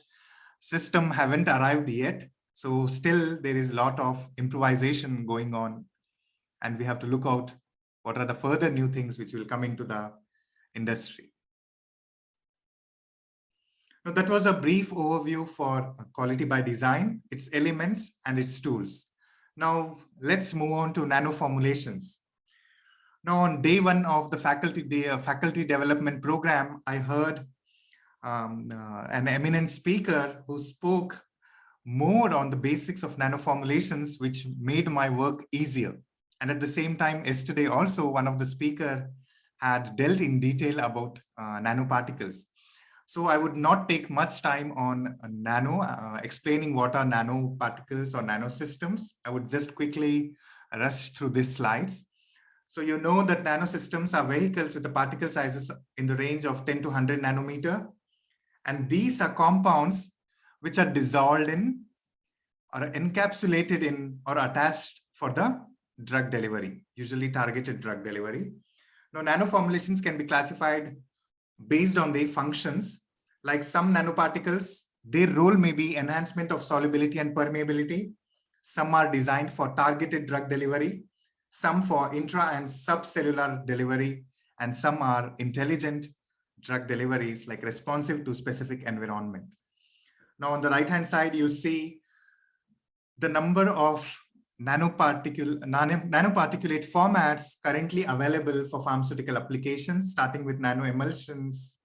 Speaker 2: system haven't arrived yet. So still there is a lot of improvisation going on, and we have to look out what are the further new things which will come into the industry. Now, that was a brief overview for quality by design, its elements and its tools. Now let's move on to nano formulations. Now on day one of the faculty development program, I heard an eminent speaker who spoke more on the basics of nano formulations, which made my work easier. And at the same time, yesterday also one of the speaker had dealt in detail about nanoparticles. So I would not take much time on explaining what are nanoparticles or nanosystems. I would just quickly rush through these slides. So you know that nanosystems are vehicles with the particle sizes in the range of 10 to 100 nanometer. And these are compounds which are dissolved in or encapsulated in or attached for the drug delivery, usually targeted drug delivery. Now, nanoformulations can be classified based on their functions. Like some nanoparticles, their role may be enhancement of solubility and permeability. Some are designed for targeted drug delivery, some for intra and subcellular delivery, and some are intelligent drug deliveries, like responsive to specific environment. Now, on the right-hand side, you see the number of nanoparticulate formats currently available for pharmaceutical applications, starting with nanoemulsions,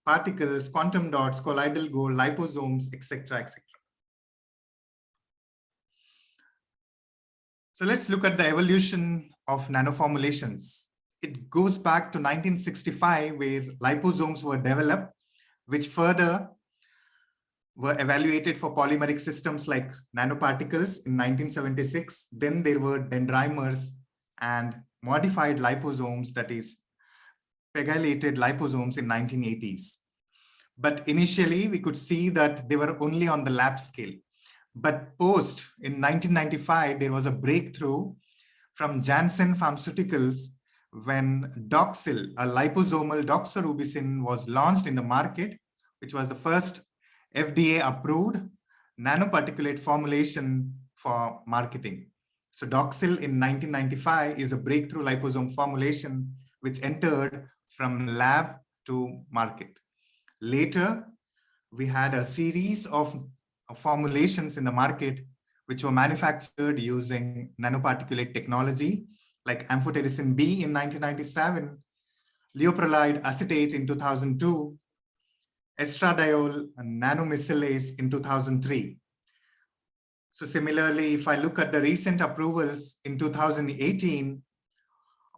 Speaker 2: particles, quantum dots, colloidal gold, liposomes, etc., etc. So let's look at the evolution of nanoformulations. It goes back to 1965, where liposomes were developed, which further were evaluated for polymeric systems like nanoparticles in 1976. Then there were dendrimers and modified liposomes, that is pegylated liposomes, in 1980s. But initially we could see that they were only on the lab scale. But post in 1995, there was a breakthrough from Janssen Pharmaceuticals when Doxil, a liposomal doxorubicin, was launched in the market, which was the first FDA approved nanoparticulate formulation for marketing. So Doxil in 1995 is a breakthrough liposome formulation which entered from lab to market. Later, we had a series of formulations in the market which were manufactured using nanoparticulate technology, like amphotericin B in 1997, lioprolide acetate in 2002, estradiol and nanomycilase in 2003. So similarly, if I look at the recent approvals in 2018,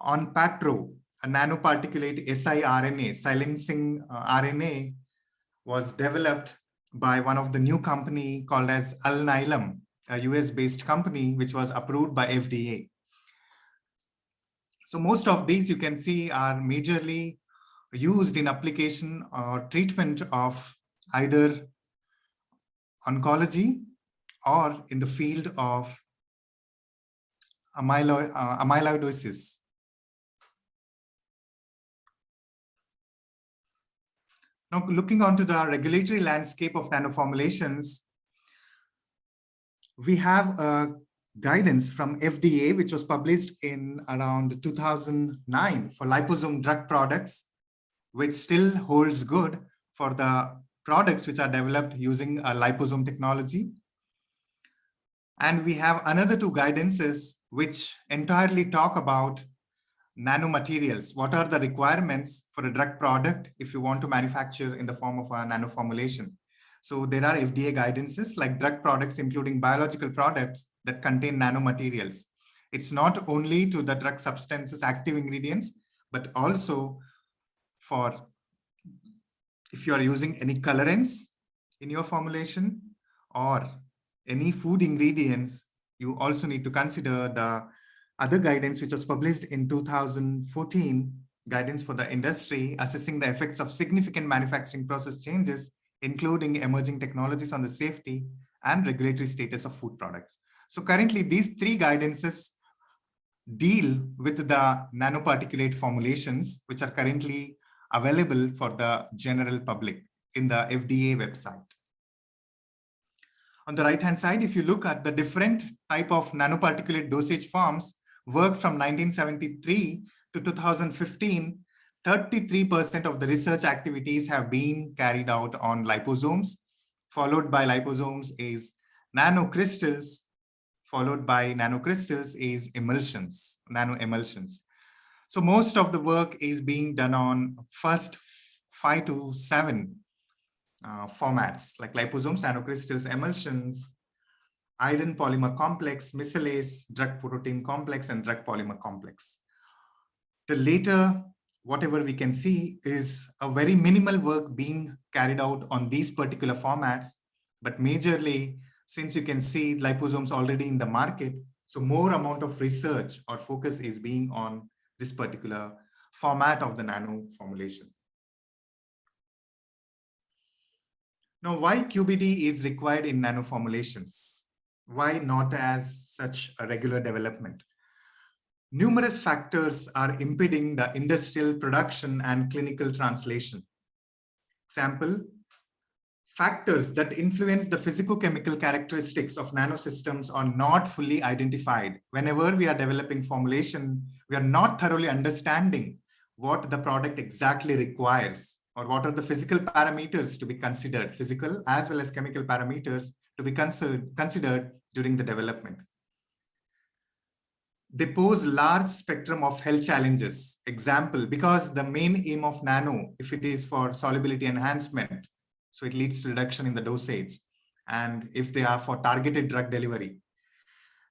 Speaker 2: Onpattro, a nanoparticulate siRNA, silencing RNA, was developed by one of the new company called as Alnylam, a US-based company, which was approved by FDA. So most of these you can see are majorly used in application or treatment of either oncology or in the field of amyloidosis. Now, looking onto the regulatory landscape of nanoformulations, we have a guidance from FDA, which was published in around 2009 for liposome drug products, which still holds good for the products which are developed using a liposome technology. And we have another two guidances which entirely talk about nanomaterials. What are the requirements for a drug product if you want to manufacture in the form of a nanoformulation? So there are FDA guidances like drug products, including biological products that contain nanomaterials. It's not only to the drug substances, active ingredients, but also for if you are using any colorants in your formulation or any food ingredients, you also need to consider the other guidance which was published in 2014, guidance for the industry, assessing the effects of significant manufacturing process changes, including emerging technologies on the safety and regulatory status of food products. So currently these three guidances deal with the nanoparticulate formulations, which are currently available for the general public in the FDA website. On the right-hand side, if you look at the different type of nanoparticulate dosage forms, work from 1973 to 2015, 33% of the research activities have been carried out on liposomes. Followed by liposomes is nanocrystals, followed by nanocrystals is emulsions, nanoemulsions. So most of the work is being done on first 5 to 7 formats like liposomes, nanocrystals, emulsions, iron polymer complex, miscellase, drug protein complex, and drug polymer complex. The later, whatever we can see, is a very minimal work being carried out on these particular formats, but majorly, since you can see liposomes already in the market, so more amount of research or focus is being on this particular format of the nano formulation. Now, why QBD is required in nano formulations? Why not as such a regular development? Numerous factors are impeding the industrial production and clinical translation. Example, factors that influence the physicochemical characteristics of nanosystems are not fully identified. Whenever we are developing formulation, we are not thoroughly understanding what the product exactly requires, or what are the physical parameters to be considered, physical as well as chemical parameters to be considered during the development. They pose large spectrum of health challenges. Example, because the main aim of nano, if it is for solubility enhancement, so it leads to reduction in the dosage. And if they are for targeted drug delivery,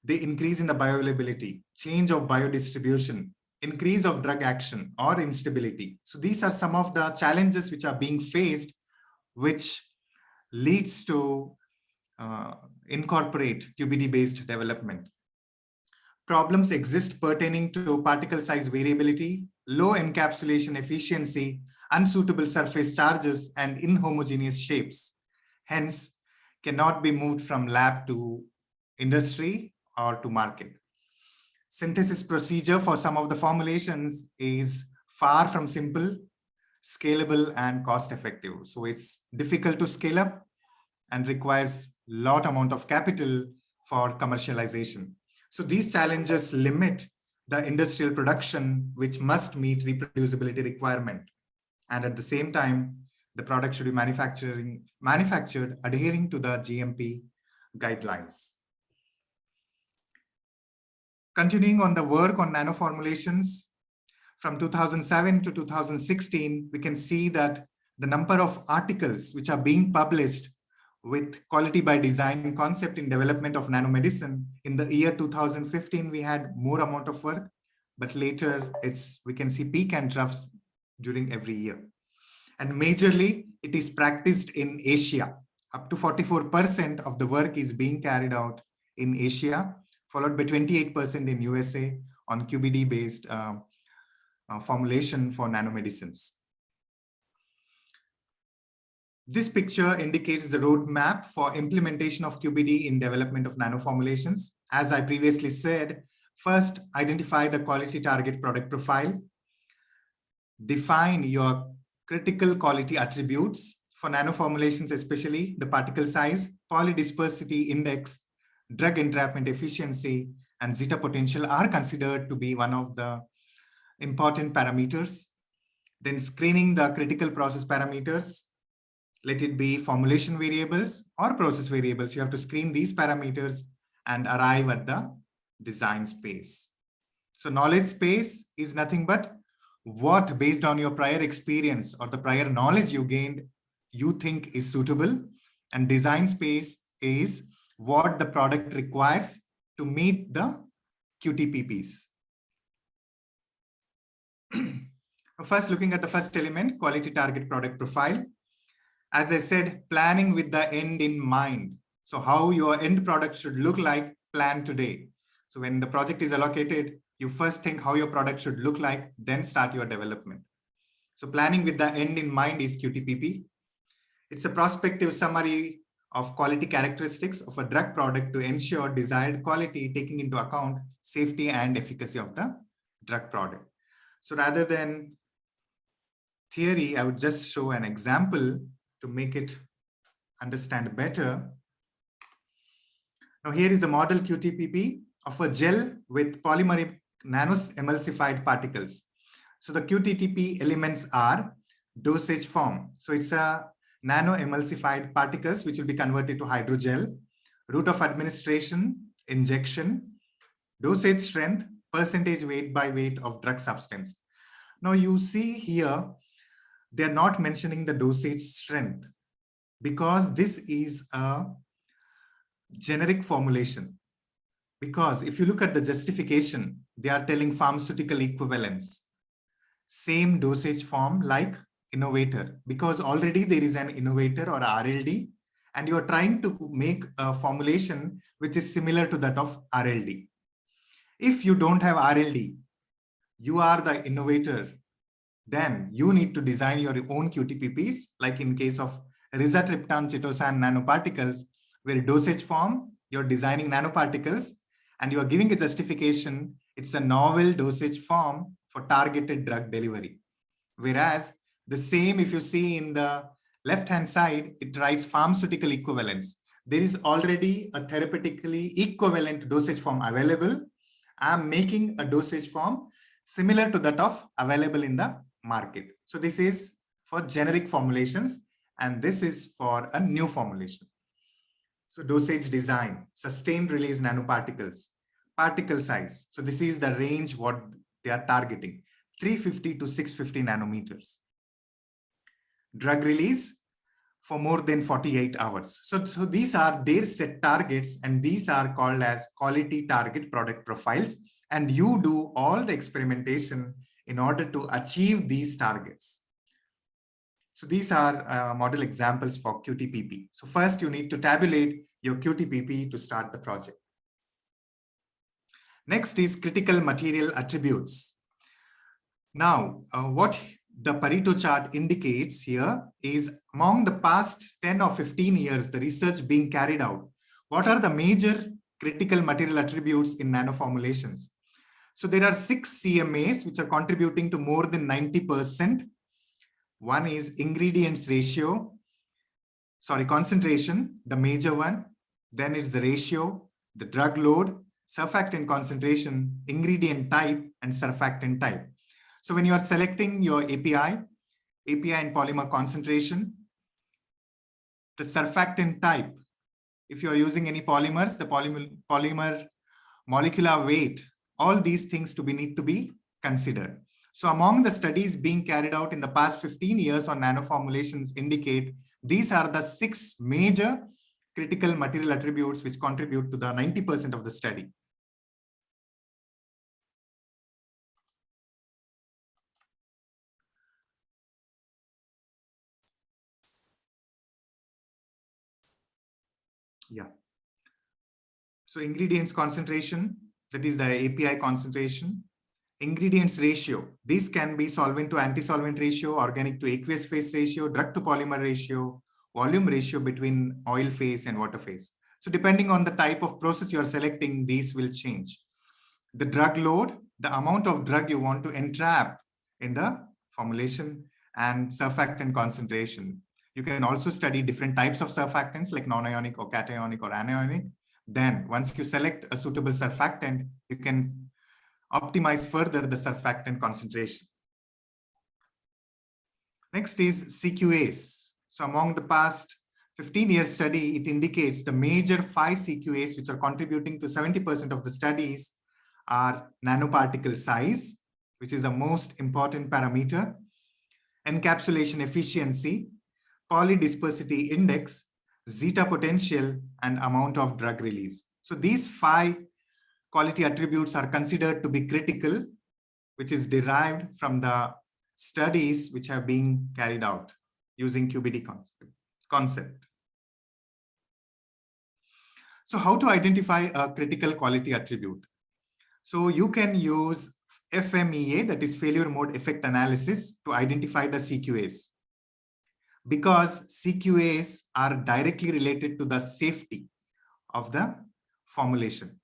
Speaker 2: they increase in the bioavailability, change of biodistribution, increase of drug action or instability. So these are some of the challenges which are being faced, which leads to incorporate QBD-based development. Problems exist pertaining to particle size variability, low encapsulation efficiency, unsuitable surface charges, and inhomogeneous shapes. Hence, cannot be moved from lab to industry or to market. Synthesis procedure for some of the formulations is far from simple, scalable, and cost-effective. So it's difficult to scale up and requires a lot amount of capital for commercialization. So these challenges limit the industrial production, which must meet reproducibility requirement. And at the same time, the product should be manufactured adhering to the GMP guidelines. Continuing on the work on nanoformulations, from 2007 to 2016, we can see that the number of articles which are being published with quality by design concept in development of nanomedicine. In the year 2015, we had more amount of work, but later we can see peak and troughs during every year. And majorly, it is practiced in Asia. Up to 44% of the work is being carried out in Asia, followed by 28% in USA on QBD-based formulation for nanomedicines. This picture indicates the roadmap for implementation of QBD in development of nanoformulations. As I previously said, first, identify the quality target product profile. Define your critical quality attributes for nanoformulations, especially the particle size, polydispersity index, drug entrapment efficiency, and zeta potential are considered to be one of the important parameters. Then screening the critical process parameters. Let it be formulation variables or process variables. You have to screen these parameters and arrive at the design space. So knowledge space is nothing but what, based on your prior experience or the prior knowledge you gained, you think is suitable. And design space is what the product requires to meet the QTPPs. First, looking at the first element, quality target product profile. As I said, planning with the end in mind. So how your end product should look like, plan today. So when the project is allocated, you first think how your product should look like, then start your development. So planning with the end in mind is QTPP. It's a prospective summary of quality characteristics of a drug product to ensure desired quality, taking into account safety and efficacy of the drug product. So rather than theory, I would just show an example to make it understand better. Now here is a model QTPP of a gel with polymeric nano-emulsified particles. So the QTPP elements are dosage form. So it's a nano-emulsified particles which will be converted to hydrogel, route of administration, injection, dosage strength, percentage weight by weight of drug substance. Now you see here, they're not mentioning the dosage strength because this is a generic formulation. Because if you look at the justification, they are telling pharmaceutical equivalence, same dosage form like innovator, because already there is an innovator or RLD, and you are trying to make a formulation which is similar to that of RLD. If you don't have RLD, you are the innovator, then you need to design your own QTPPs, like in case of rizatriptan chitosan nanoparticles, where dosage form, you're designing nanoparticles, and you are giving a justification, it's a novel dosage form for targeted drug delivery. Whereas the same, if you see in the left-hand side, it writes pharmaceutical equivalence. There is already a therapeutically equivalent dosage form available. I'm making a dosage form similar to that of available in the market. So this is for generic formulations, and this is for a new formulation. So dosage design, sustained release nanoparticles, particle size. So this is the range what they are targeting, 350 to 650 nanometers. Drug release for more than 48 hours. So these are their set targets, and these are called as quality target product profiles. And you do all the experimentation in order to achieve these targets. So these are model examples for QTPP. So first you need to tabulate your QTPP to start the project. Next is critical material attributes. Now, what the Pareto chart indicates here is among the past 10 or 15 years, the research being carried out, what are the major critical material attributes in nanoformulations? So there are 6 CMAs which are contributing to more than 90%. One is ingredients ratio, concentration, the major one. Then it's the ratio, the drug load, surfactant concentration, ingredient type, and surfactant type. So when you are selecting your API and polymer concentration, the surfactant type, if you are using any polymers, the polymer molecular weight, all these things need to be considered. So among the studies being carried out in the past 15 years on nanoformulations indicate these are the 6 major critical material attributes which contribute to the 90% of the study. Yeah. So ingredients concentration, that is the API concentration. Ingredients ratio, these can be solvent to anti-solvent ratio, organic to aqueous phase ratio, drug to polymer ratio, volume ratio between oil phase and water phase. So depending on the type of process you are selecting, these will change. The drug load, the amount of drug you want to entrap in the formulation, and surfactant concentration. You can also study different types of surfactants like non-ionic or cationic or anionic. Then once you select a suitable surfactant, you can optimize further the surfactant concentration. Next is CQAs. So among the past 15-year study, it indicates the major 5 CQAs which are contributing to 70% of the studies are nanoparticle size, which is the most important parameter, encapsulation efficiency, polydispersity index, zeta potential, and amount of drug release. So these 5 quality attributes are considered to be critical, which is derived from the studies which have been carried out using QBD concept. So how to identify a critical quality attribute? So you can use FMEA, that is failure mode effect analysis, to identify the CQAs, because CQAs are directly related to the safety of the formulation.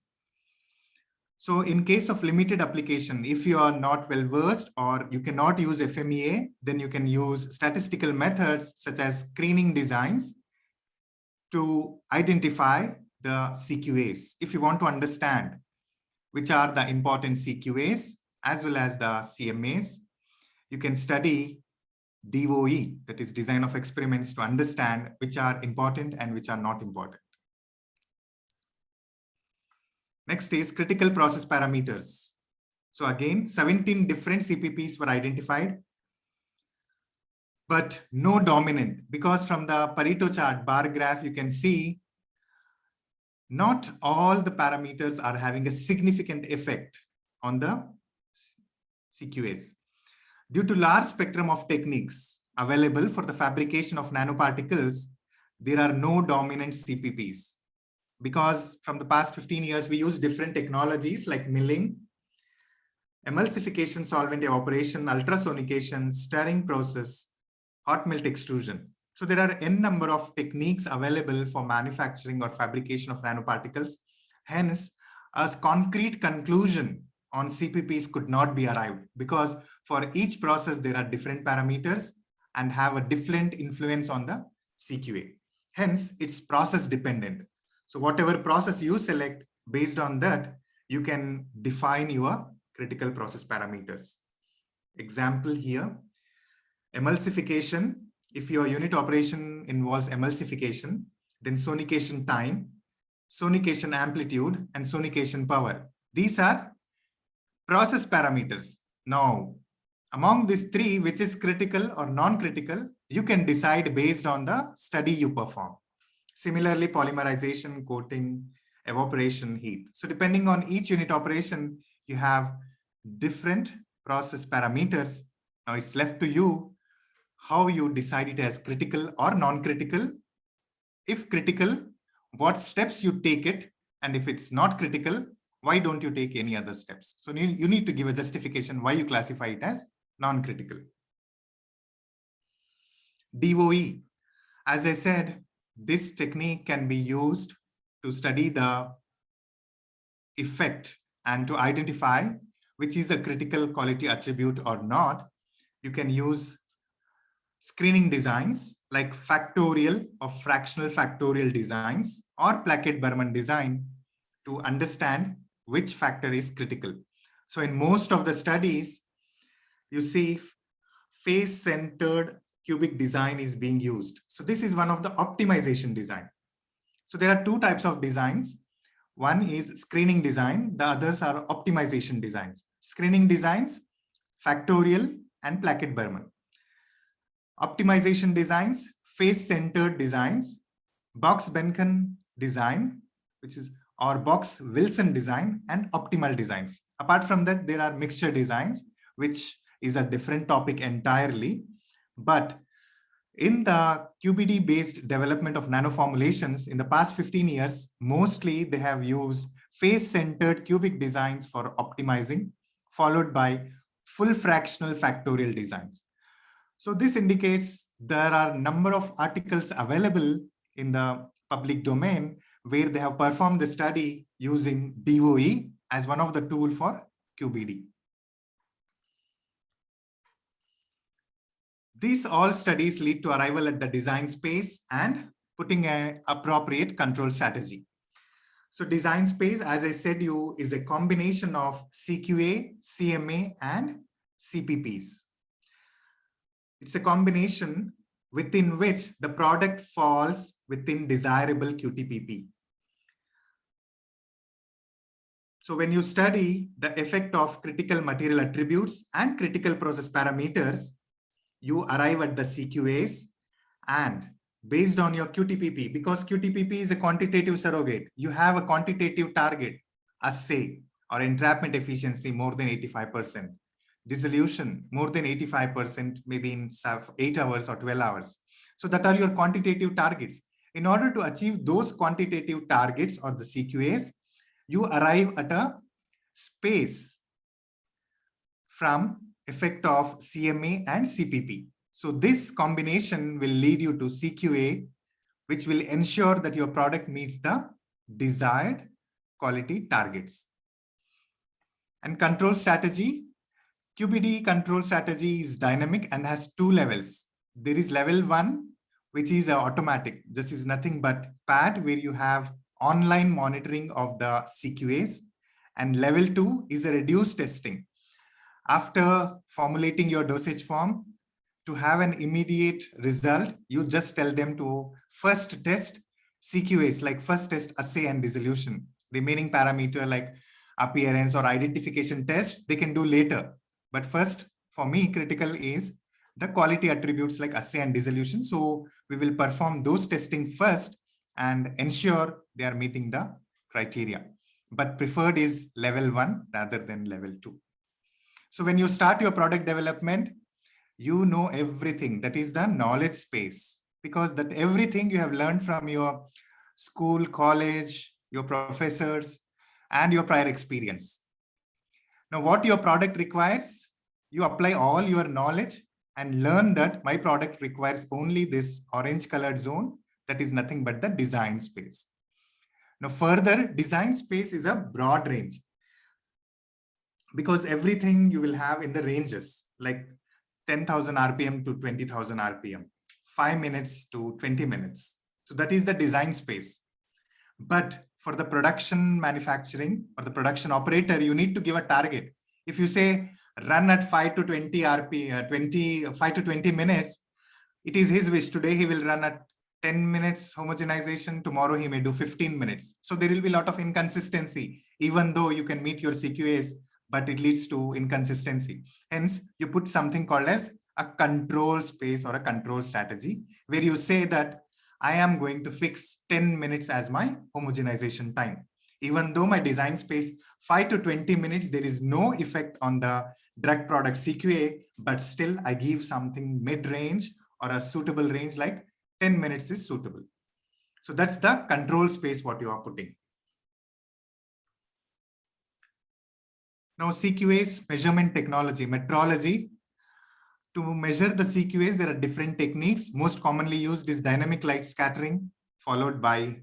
Speaker 2: So in case of limited application, if you are not well versed or you cannot use FMEA, then you can use statistical methods such as screening designs to identify the CQAs. If you want to understand which are the important CQAs as well as the CMAs, you can study DOE, that is design of experiments, to understand which are important and which are not important. Next is critical process parameters. So again, 17 different CPPs were identified, but no dominant, because from the Pareto chart bar graph, you can see not all the parameters are having a significant effect on the CQAs. Due to large spectrum of techniques available for the fabrication of nanoparticles, there are no dominant CPPs. Because from the past 15 years, we use different technologies like milling, emulsification, solvent evaporation, ultrasonication, stirring process, hot melt extrusion. So there are n number of techniques available for manufacturing or fabrication of nanoparticles. Hence, a concrete conclusion on CPPs could not be arrived, because for each process, there are different parameters and have a different influence on the CQA. Hence, it's process dependent. So whatever process you select, based on that, you can define your critical process parameters. Example here, emulsification. If your unit operation involves emulsification, then sonication time, sonication amplitude, and sonication power. These are process parameters. Now, among these three, which is critical or non-critical, you can decide based on the study you perform. Similarly, polymerization, coating, evaporation, heat. So depending on each unit operation, you have different process parameters. Now it's left to you how you decide it as critical or non-critical. If critical, what steps you take it, and if it's not critical, why don't you take any other steps? So you need to give a justification why you classify it as non-critical. DOE, as I said, this technique can be used to study the effect and to identify which is a critical quality attribute or not. You can use screening designs like factorial or fractional factorial designs or Plackett-Berman design to understand which factor is critical. So in most of the studies, you see face-centered cubic design is being used. So this is one of the optimization design. So there are two types of designs. One is screening design, the others are optimization designs. Screening designs, factorial and Plackett-Berman. Optimization designs, face-centered designs, Box-Benken design, which is or Box-Wilson design, and optimal designs. Apart from that, there are mixture designs, which is a different topic entirely. But in the QBD-based development of nanoformulations in the past 15 years, mostly they have used face-centered cubic designs for optimizing, followed by full fractional factorial designs. So this indicates there are a number of articles available in the public domain where they have performed the study using DOE as one of the tools for QBD. These all studies lead to arrival at the design space and putting an appropriate control strategy. So design space, as I said, is a combination of CQA, CMA, and CPPs. It's a combination within which the product falls within desirable QTPP. So when you study the effect of critical material attributes and critical process parameters, you arrive at the CQAs, and based on your QTPP, because QTPP is a quantitative surrogate, you have a quantitative target, assay or entrapment efficiency more than 85%, dissolution more than 85%, maybe in 8 hours or 12 hours. So that are your quantitative targets. In order to achieve those quantitative targets or the CQAs, you arrive at a space from effect of CMA and CPP. So this combination will lead you to CQA, which will ensure that your product meets the desired quality targets. And control strategy, QBD control strategy is dynamic and has two levels. There is level 1, which is automatic. This is nothing but PAT, where you have online monitoring of the CQAs. And level 2 is a reduced testing. After formulating your dosage form, to have an immediate result, you just tell them to first test CQAs, like first test assay and dissolution. Remaining parameter like appearance or identification test, they can do later. But first, for me, critical is the quality attributes like assay and dissolution. So we will perform those testing first and ensure they are meeting the criteria. But preferred is level 1 rather than level 2. So when you start your product development, you know everything. That is the knowledge space, because that everything you have learned from your school, college, your professors, and your prior experience. Now, what your product requires, you apply all your knowledge and learn that my product requires only this orange colored zone. That is nothing but the design space. Now, further, design space is a broad range, because everything you will have in the ranges like 10,000 RPM to 20,000 RPM, 5 minutes to 20 minutes. So that is the design space. But for the production manufacturing or the production operator, you need to give a target. If you say run at 5 to 20 RP, 5 to 20 minutes, it is his wish. Today he will run at 10 minutes homogenization. Tomorrow he may do 15 minutes. So there will be a lot of inconsistency, even though you can meet your CQAs, but it leads to inconsistency. Hence, you put something called as a control space or a control strategy, where you say that I am going to fix 10 minutes as my homogenization time. Even though my design space 5 to 20 minutes, there is no effect on the drug product CQA, but still I give something mid-range or a suitable range like 10 minutes is suitable. So that's the control space what you are putting. Now CQA's measurement technology, metrology. To measure the CQAs, there are different techniques. Most commonly used is dynamic light scattering, followed by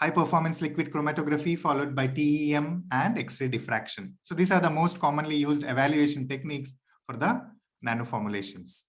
Speaker 2: high performance liquid chromatography, followed by TEM and X-ray diffraction. So these are the most commonly used evaluation techniques for the nanoformulations.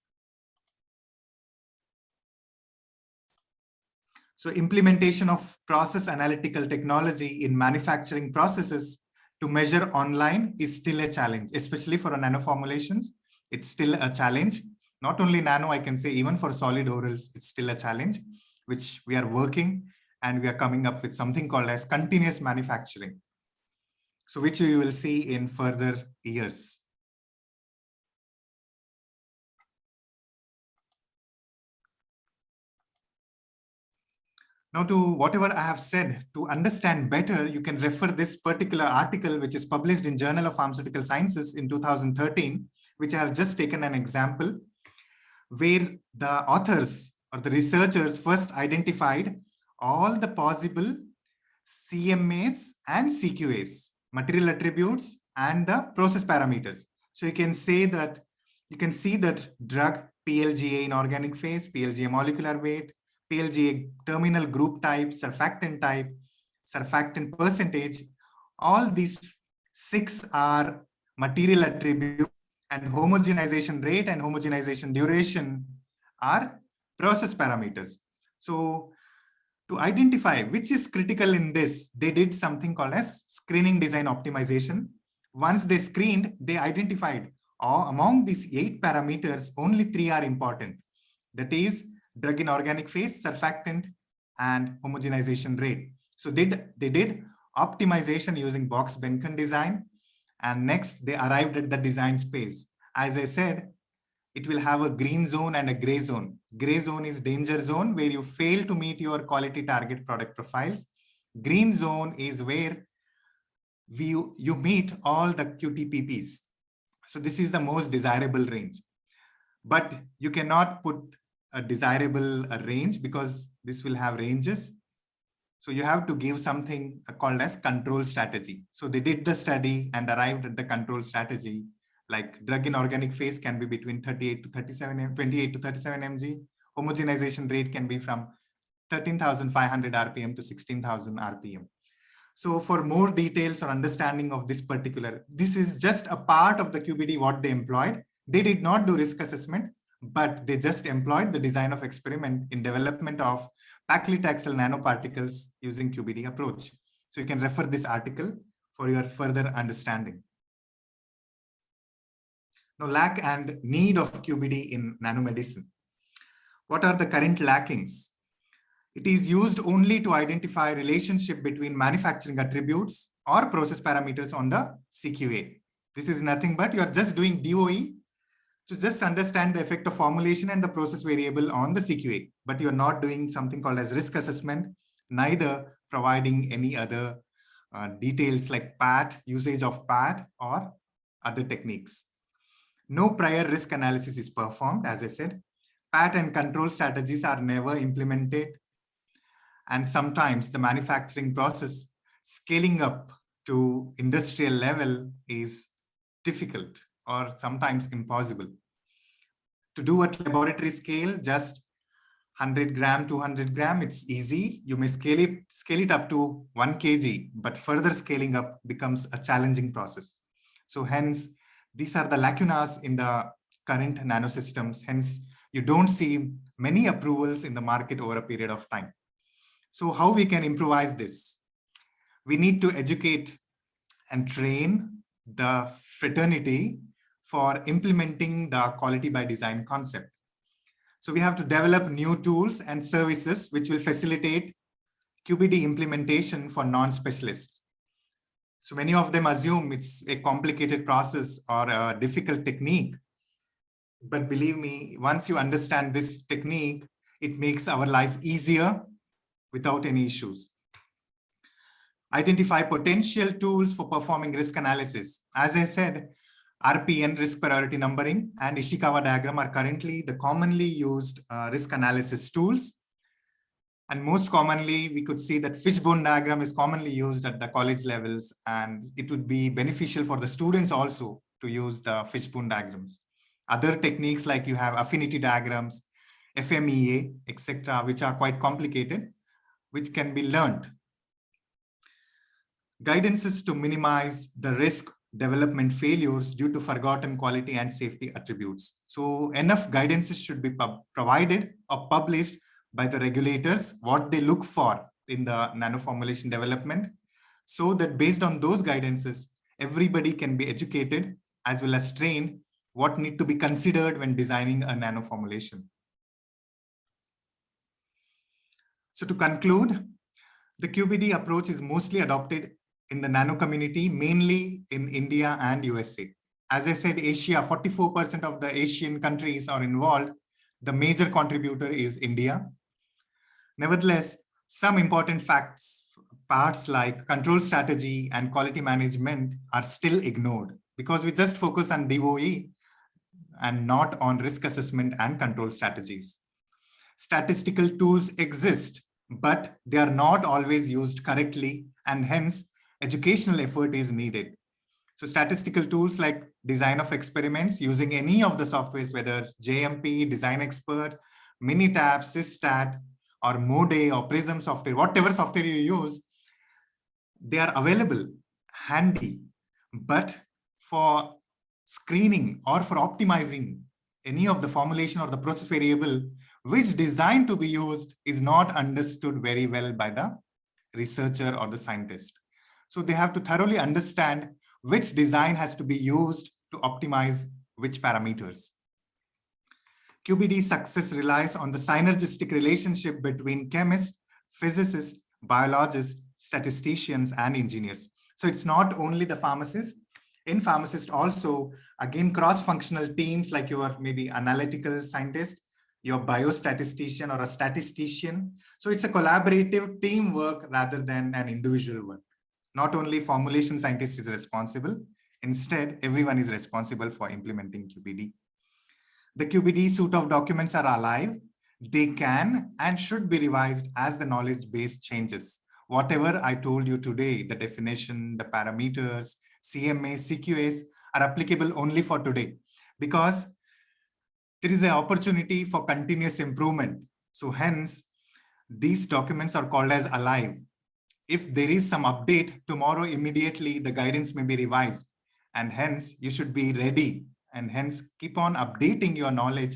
Speaker 2: So implementation of process analytical technology in manufacturing processes to measure online is still a challenge, especially for a nanoformulations. It's still a challenge. Not only nano, I can say even for solid orals, it's still a challenge, which we are working, and we are coming up with something called as continuous manufacturing. So which we will see in further years. Now, to whatever I have said, to understand better, you can refer this particular article, which is published in Journal of Pharmaceutical Sciences in 2013, which I have just taken an example, where the authors or the researchers first identified all the possible CMAs and CQAs, material attributes and the process parameters. So you can say that, you can see that drug PLGA in organic phase, PLGA molecular weight, PLGA terminal group type, surfactant percentage, all these 6 are material attributes, and homogenization rate and homogenization duration are process parameters. So to identify which is critical in this, they did something called as screening design optimization. Once they screened, they identified among these 8 parameters, only 3 are important. That is drug in organic phase, surfactant, and homogenization rate. So they did optimization using Box-Benken design. And next, they arrived at the design space. As I said, it will have a green zone and a gray zone. Gray zone is danger zone, where you fail to meet your quality target product profiles. Green zone is where you meet all the QTPPs. So this is the most desirable range. But you cannot put a desirable range because this will have ranges. So you have to give something called as control strategy. So they did the study and arrived at the control strategy, like drug in organic phase can be between 28 to 37 mg. Homogenization rate can be from 13,500 RPM to 16,000 RPM. So for more details or understanding of this particular, this is just a part of the QBD what they employed. They did not do risk assessment, but they just employed the design of experiment in development of paclitaxel nanoparticles using QBD approach. So you can refer this article for your further understanding. Now, lack and need of QBD in nanomedicine. What are the current lackings? It is used only to identify relationship between manufacturing attributes or process parameters on the CQA. This is nothing but you are just doing DOE to just understand the effect of formulation and the process variable on the CQA, but you're not doing something called as risk assessment, neither providing any other details like PAT, usage of PAT or other techniques. No prior risk analysis is performed, as I said. PAT and control strategies are never implemented. And sometimes the manufacturing process scaling up to industrial level is difficult or sometimes impossible. To do at laboratory scale, just 100 gram, 200 gram, it's easy. You may scale it up to 1 kg, but further scaling up becomes a challenging process. So hence, these are the lacunas in the current nanosystems. Hence, you don't see many approvals in the market over a period of time. So how we can improvise this? We need to educate and train the fraternity for implementing the quality by design concept. So we have to develop new tools and services which will facilitate QBD implementation for non-specialists. So many of them assume it's a complicated process or a difficult technique. But believe me, once you understand this technique, it makes our life easier without any issues. Identify potential tools for performing risk analysis. As I said, RPN, risk priority numbering, and Ishikawa diagram are currently the commonly used risk analysis tools. And most commonly, we could see that fishbone diagram is commonly used at the college levels, and it would be beneficial for the students also to use the fishbone diagrams. Other techniques like you have affinity diagrams, FMEA, etc., which are quite complicated, which can be learned. Guidances to minimize the risk development failures due to forgotten quality and safety attributes. So enough guidances should be provided or published by the regulators, what they look for in the nanoformulation development, so that based on those guidances, everybody can be educated as well as trained what need to be considered when designing a nanoformulation. So to conclude, the QBD approach is mostly adopted in the nano community, mainly in India and USA. As I said, Asia, 44% of the Asian countries are involved. The major contributor is India. Nevertheless, some important parts like control strategy and quality management are still ignored because we just focus on DOE and not on risk assessment and control strategies. Statistical tools exist, but they are not always used correctly, and hence educational effort is needed. So statistical tools like design of experiments using any of the softwares, whether JMP, Design Expert, Minitab, SysStat, or Mode or Prism software, whatever software you use, they are available, handy. But for screening or for optimizing any of the formulation or the process variable, which design to be used is not understood very well by the researcher or the scientist. So they have to thoroughly understand which design has to be used to optimize which parameters. QBD success relies on the synergistic relationship between chemists, physicists, biologists, statisticians, and engineers. So it's not only the pharmacists. In pharmacists also, again, cross-functional teams like your maybe analytical scientist, your biostatistician or a statistician. So it's a collaborative teamwork rather than an individual work. Not only formulation scientist is responsible, instead everyone is responsible for implementing QBD. The QBD suite of documents are alive. They can and should be revised as the knowledge base changes. Whatever I told you today, the definition, the parameters, CMA, CQAs are applicable only for today because there is an opportunity for continuous improvement. So hence, these documents are called as alive. If there is some update tomorrow, immediately the guidance may be revised, and hence you should be ready and hence keep on updating your knowledge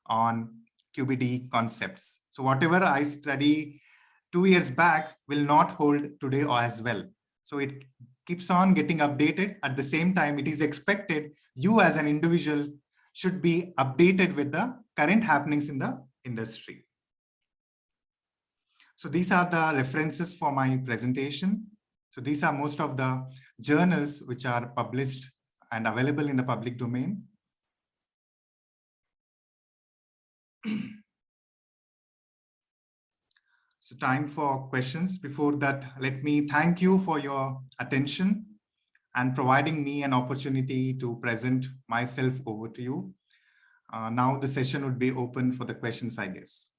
Speaker 2: on QBD concepts. So whatever I study 2 years back will not hold today or as well. So it keeps on getting updated. At the same time, it is expected you as an individual should be updated with the current happenings in the industry. So these are the references for my presentation. So these are most of the journals which are published and available in the public domain. So time for questions. Before that, let me thank you for your attention and providing me an opportunity to present myself over to you. Now the session would be open for the questions, I guess.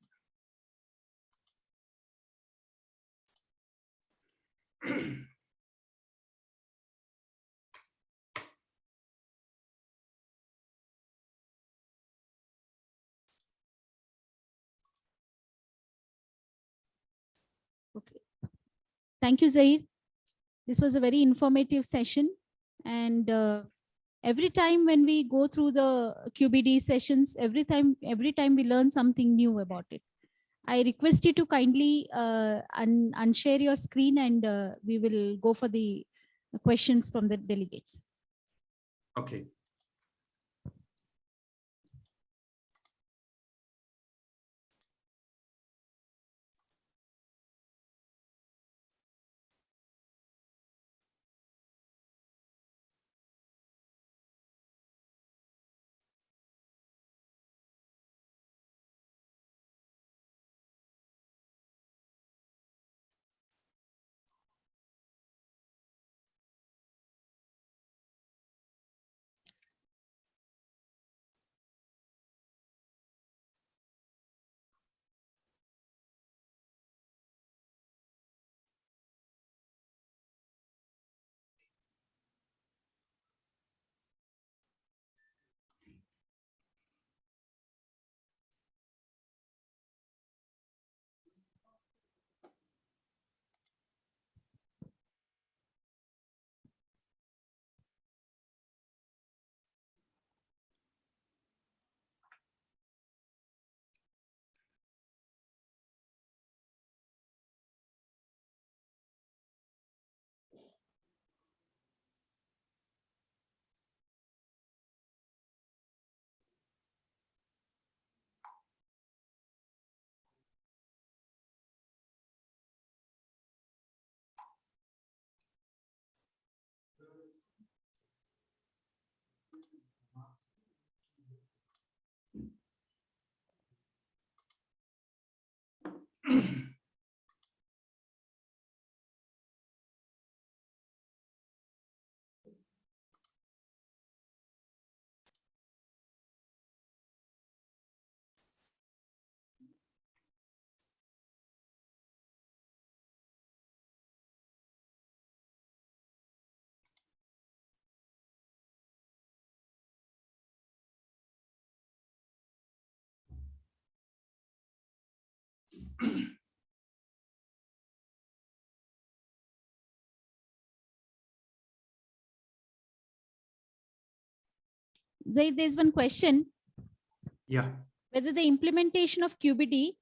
Speaker 1: Okay. Thank you, Zair. This was a very informative session. And every time when we go through the QBD sessions, every time we learn something new about it. I request you to kindly unshare your screen and we will go for the questions from the delegates.
Speaker 2: Okay.
Speaker 1: Zaid, there's one question.
Speaker 2: Yeah.
Speaker 1: Whether the implementation of QBD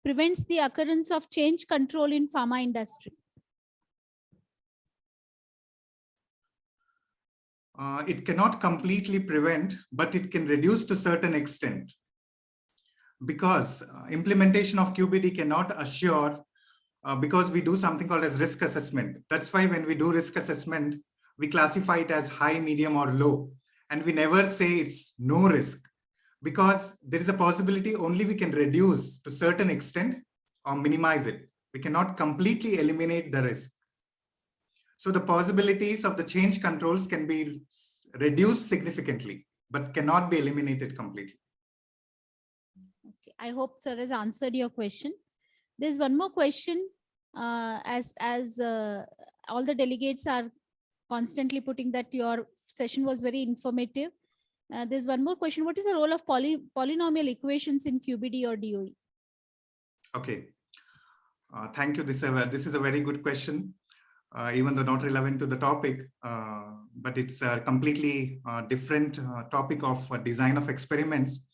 Speaker 1: prevents the occurrence of change control in pharma industry.
Speaker 2: It cannot completely prevent, but it can reduce to a certain extent. Because implementation of QBD cannot assure, because we do something called as risk assessment. That's why when we do risk assessment, we classify it as high, medium, or low. And we never say it's no risk, because there is a possibility only we can reduce to a certain extent or minimize it. We cannot completely eliminate the risk. So the possibilities of the change controls can be reduced significantly, but cannot be eliminated completely.
Speaker 1: Okay, I hope sir has answered your question. There's one more question. As all the delegates are constantly putting that your session was very informative. There's one more question. What is the role of polynomial equations in QBD or DOE?
Speaker 2: Okay. Thank you. This is a very good question. Even though not relevant to the topic, but it's a completely different topic of design of experiments.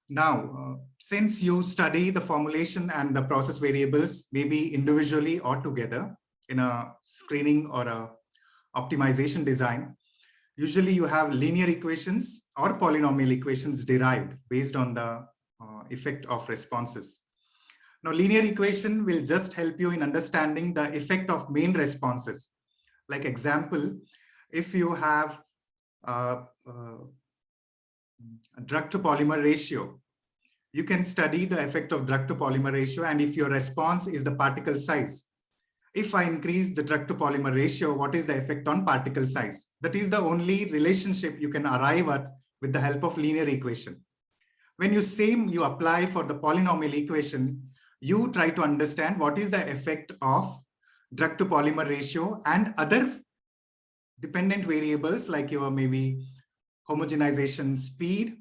Speaker 2: Now, since you study the formulation and the process variables, maybe individually or together in a screening or a optimization design, usually you have linear equations or polynomial equations derived based on the effect of responses. Now, linear equation will just help you in understanding the effect of main responses. Like example, if you have a drug to polymer ratio, you can study the effect of drug to polymer ratio. And if your response is the particle size, if I increase the drug to polymer ratio, what is the effect on particle size? That is the only relationship you can arrive at with the help of linear equation. When you apply for the polynomial equation, you try to understand what is the effect of drug to polymer ratio and other dependent variables like your maybe homogenization speed,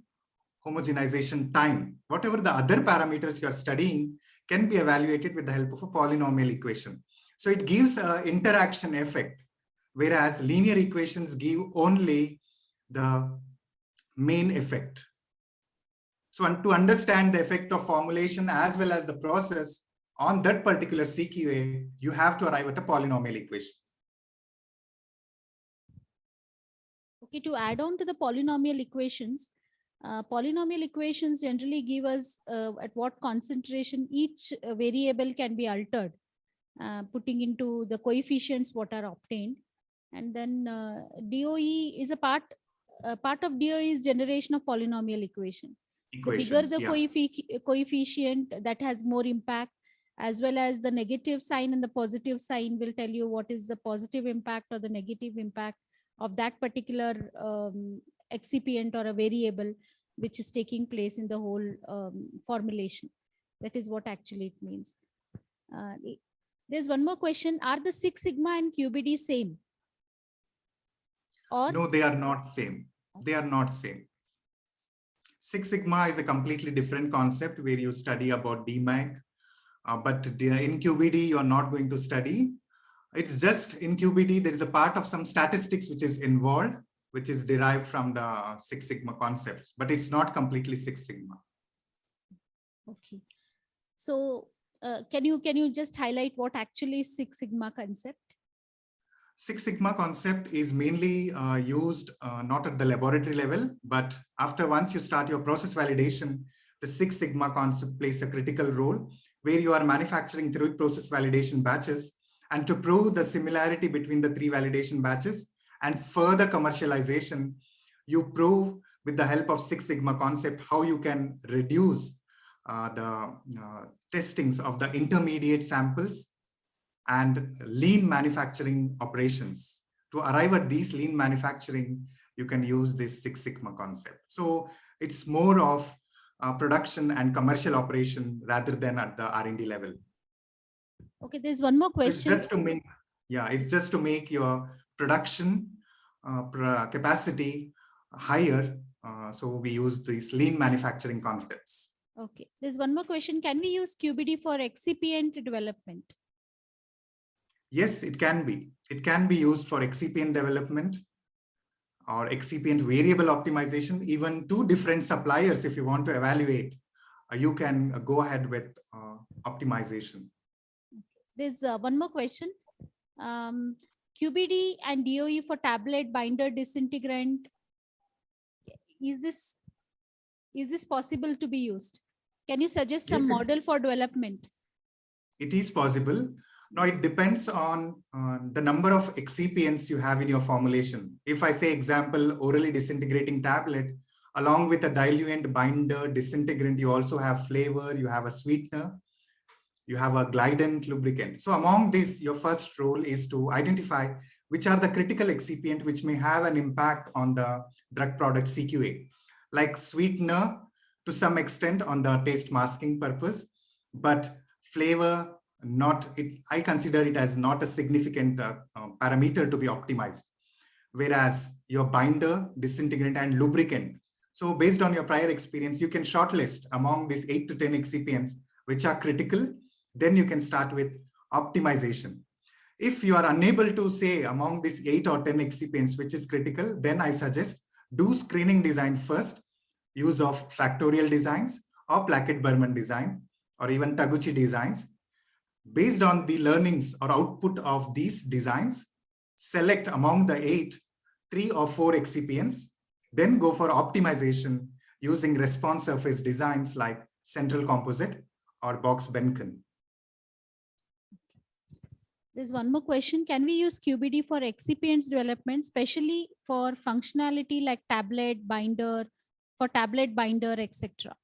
Speaker 2: homogenization time, whatever the other parameters you are studying can be evaluated with the help of a polynomial equation. So it gives an interaction effect, whereas linear equations give only the main effect. So to understand the effect of formulation as well as the process on that particular CQA, you have to arrive at a polynomial equation.
Speaker 1: Okay, to add on to the polynomial equations generally give us at what concentration each variable can be altered, putting into the coefficients what are obtained. And then DOE is a part of DOE is generation of polynomial equation. The bigger
Speaker 2: Equations,
Speaker 1: the
Speaker 2: yeah.
Speaker 1: coefficient, that has more impact, as well as the negative sign and the positive sign will tell you what is the positive impact or the negative impact of that particular excipient or a variable which is taking place in the whole formulation. That is what actually it means. There's one more question. Are the Six Sigma and QBD same? Or
Speaker 2: No, they are not same. They are not same. Six Sigma is a completely different concept where you study about DMAG, but in QBD, you are not going to study. It's just in QBD, there is a part of some statistics which is involved, which is derived from the Six Sigma concepts, but it's not completely Six Sigma.
Speaker 1: okay. So can you just highlight what actually is Six Sigma concept?
Speaker 2: Six Sigma concept is mainly used not at the laboratory level, but once you start your process validation, the Six Sigma concept plays a critical role where you are manufacturing 3 process validation batches, and to prove the similarity between the 3 validation batches and further commercialization, you prove with the help of Six Sigma concept how you can reduce the testings of the intermediate samples and lean manufacturing operations. To arrive at these lean manufacturing, you can use this Six Sigma concept. So it's more of production and commercial operation rather than at the R&D level.
Speaker 1: Okay, there's one more question.
Speaker 2: It's just to make your production capacity higher. So we use these lean manufacturing concepts.
Speaker 1: Okay, there's one more question. Can we use QBD for excipient development?
Speaker 2: Yes, it can be. It can be used for excipient development or excipient variable optimization. Even 2 different suppliers, if you want to evaluate, you can go ahead with optimization.
Speaker 1: There's one more question. QBD and DOE for tablet binder disintegrant. Is this possible to be used? Can you suggest some model for development?
Speaker 2: It is possible. Now it depends on the number of excipients you have in your formulation. If I say example, orally disintegrating tablet, along with a diluent binder disintegrant, you also have flavor, you have a sweetener, you have a glidant lubricant. So among these, your first role is to identify which are the critical excipient which may have an impact on the drug product CQA, like sweetener to some extent on the taste masking purpose, but flavor, I consider it as not a significant parameter to be optimized. Whereas your binder, disintegrant, and lubricant. So based on your prior experience, you can shortlist among these 8 to 10 excipients which are critical. Then you can start with optimization. If you are unable to say among these 8 or 10 excipients which is critical, then I suggest do screening design first, use of factorial designs or Plackett-Berman design or even Taguchi designs. Based on the learnings or output of these designs, select among the 8, 3 or 4 excipients, then go for optimization using response surface designs like Central Composite or Box-Benken.
Speaker 1: There's one more question. Can we use QBD for excipients development, especially for functionality like tablet binder, etc.?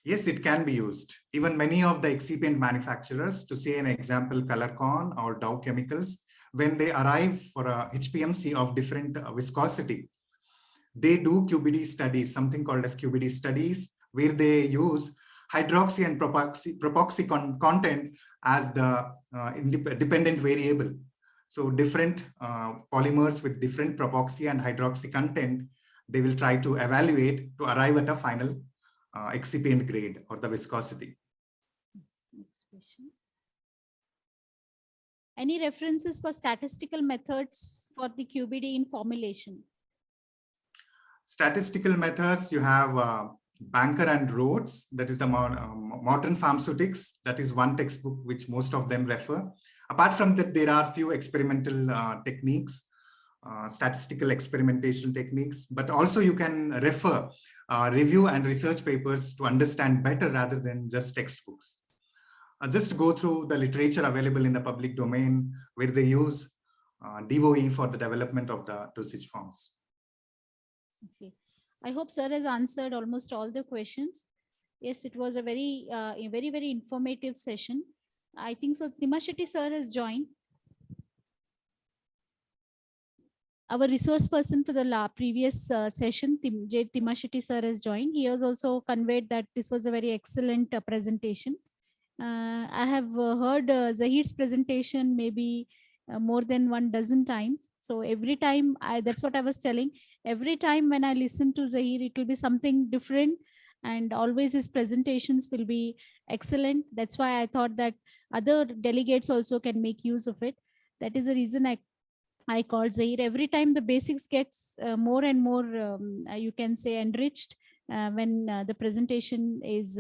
Speaker 2: Yes, it can be used. Even many of the excipient manufacturers, to say an example, Colorcon or Dow Chemicals, when they arrive for a HPMC of different viscosity, they do QBD studies, something called as QBD studies, where they use hydroxy and propoxy content as the dependent variable. So different polymers with different propoxy and hydroxy content, they will try to evaluate to arrive at a final excipient grade or the viscosity.
Speaker 1: Next question. Any references for statistical methods for the QBD in formulation?
Speaker 2: Statistical methods, you have Banker and Rhodes, that is the modern pharmaceutics. That is one textbook which most of them refer. Apart from that, there are few experimental techniques statistical experimentation techniques, but also you can refer review and research papers to understand better rather than just textbooks. Just go through the literature available in the public domain where they use DOE for the development of the dosage forms.
Speaker 1: Okay. I hope sir has answered almost all the questions. Yes, it was a very informative session. I think so. Timasheti sir has joined. Our resource person for the previous session, Timasheti sir has joined. He has also conveyed that this was a very excellent presentation. I have heard Zahir's presentation maybe more than 12 times. So every time, that's what I was telling. Every time when I listen to Zahir, it will be something different. And always his presentations will be excellent. That's why I thought that other delegates also can make use of it. That is the reason I called Zahir. Every time the basics gets more and more, you can say, enriched when the presentation is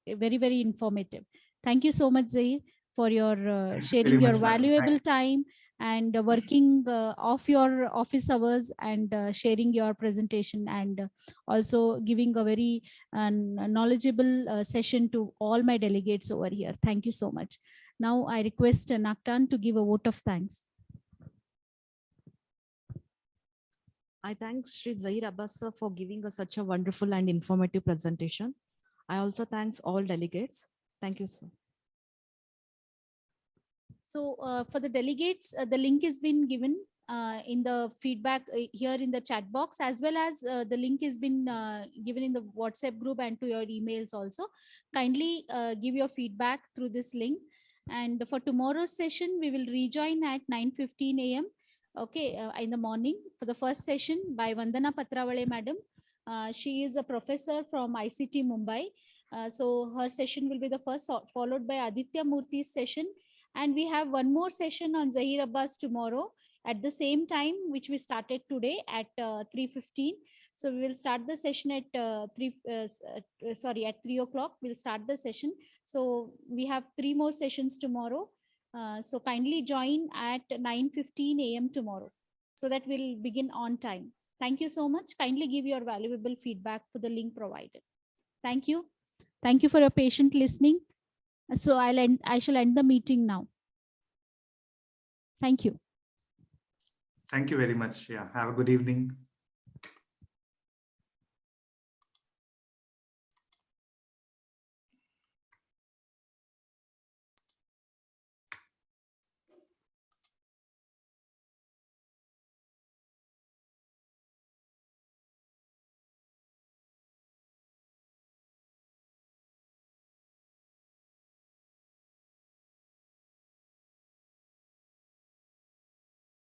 Speaker 1: very informative. Thank you so much, Zahir, for your sharing your valuable time and working off your office hours and sharing your presentation and also giving a very knowledgeable session to all my delegates over here. Thank you so much. Now I request Naktan to give a vote of thanks.
Speaker 3: I thank Shri Zahir Abbas sir for giving us such a wonderful and informative presentation. I also thanks all delegates. Thank you, sir.
Speaker 1: So for the delegates, the link has been given in the feedback here in the chat box, as well as the link has been given in the WhatsApp group and to your emails also. Kindly give your feedback through this link. And for tomorrow's session, we will rejoin at 9:15 a.m. Okay, in the morning for the first session by Vandana Patrawale madam. She is a professor from ICT Mumbai. So her session will be the first, followed by Aditya Murthy's session. And we have one more session on Zahir Abbas tomorrow at the same time, which we started today at 3:15. So we will start the session at 3 o'clock. We'll start the session. So we have 3 more sessions tomorrow. So kindly join at 9:15 a.m. tomorrow so that we'll begin on time. Thank you so much. Kindly give your valuable feedback for the link provided. Thank you. Thank you for your patient listening. So I shall end the meeting now. Thank you.
Speaker 2: Thank you very much. Yeah. Have a good evening.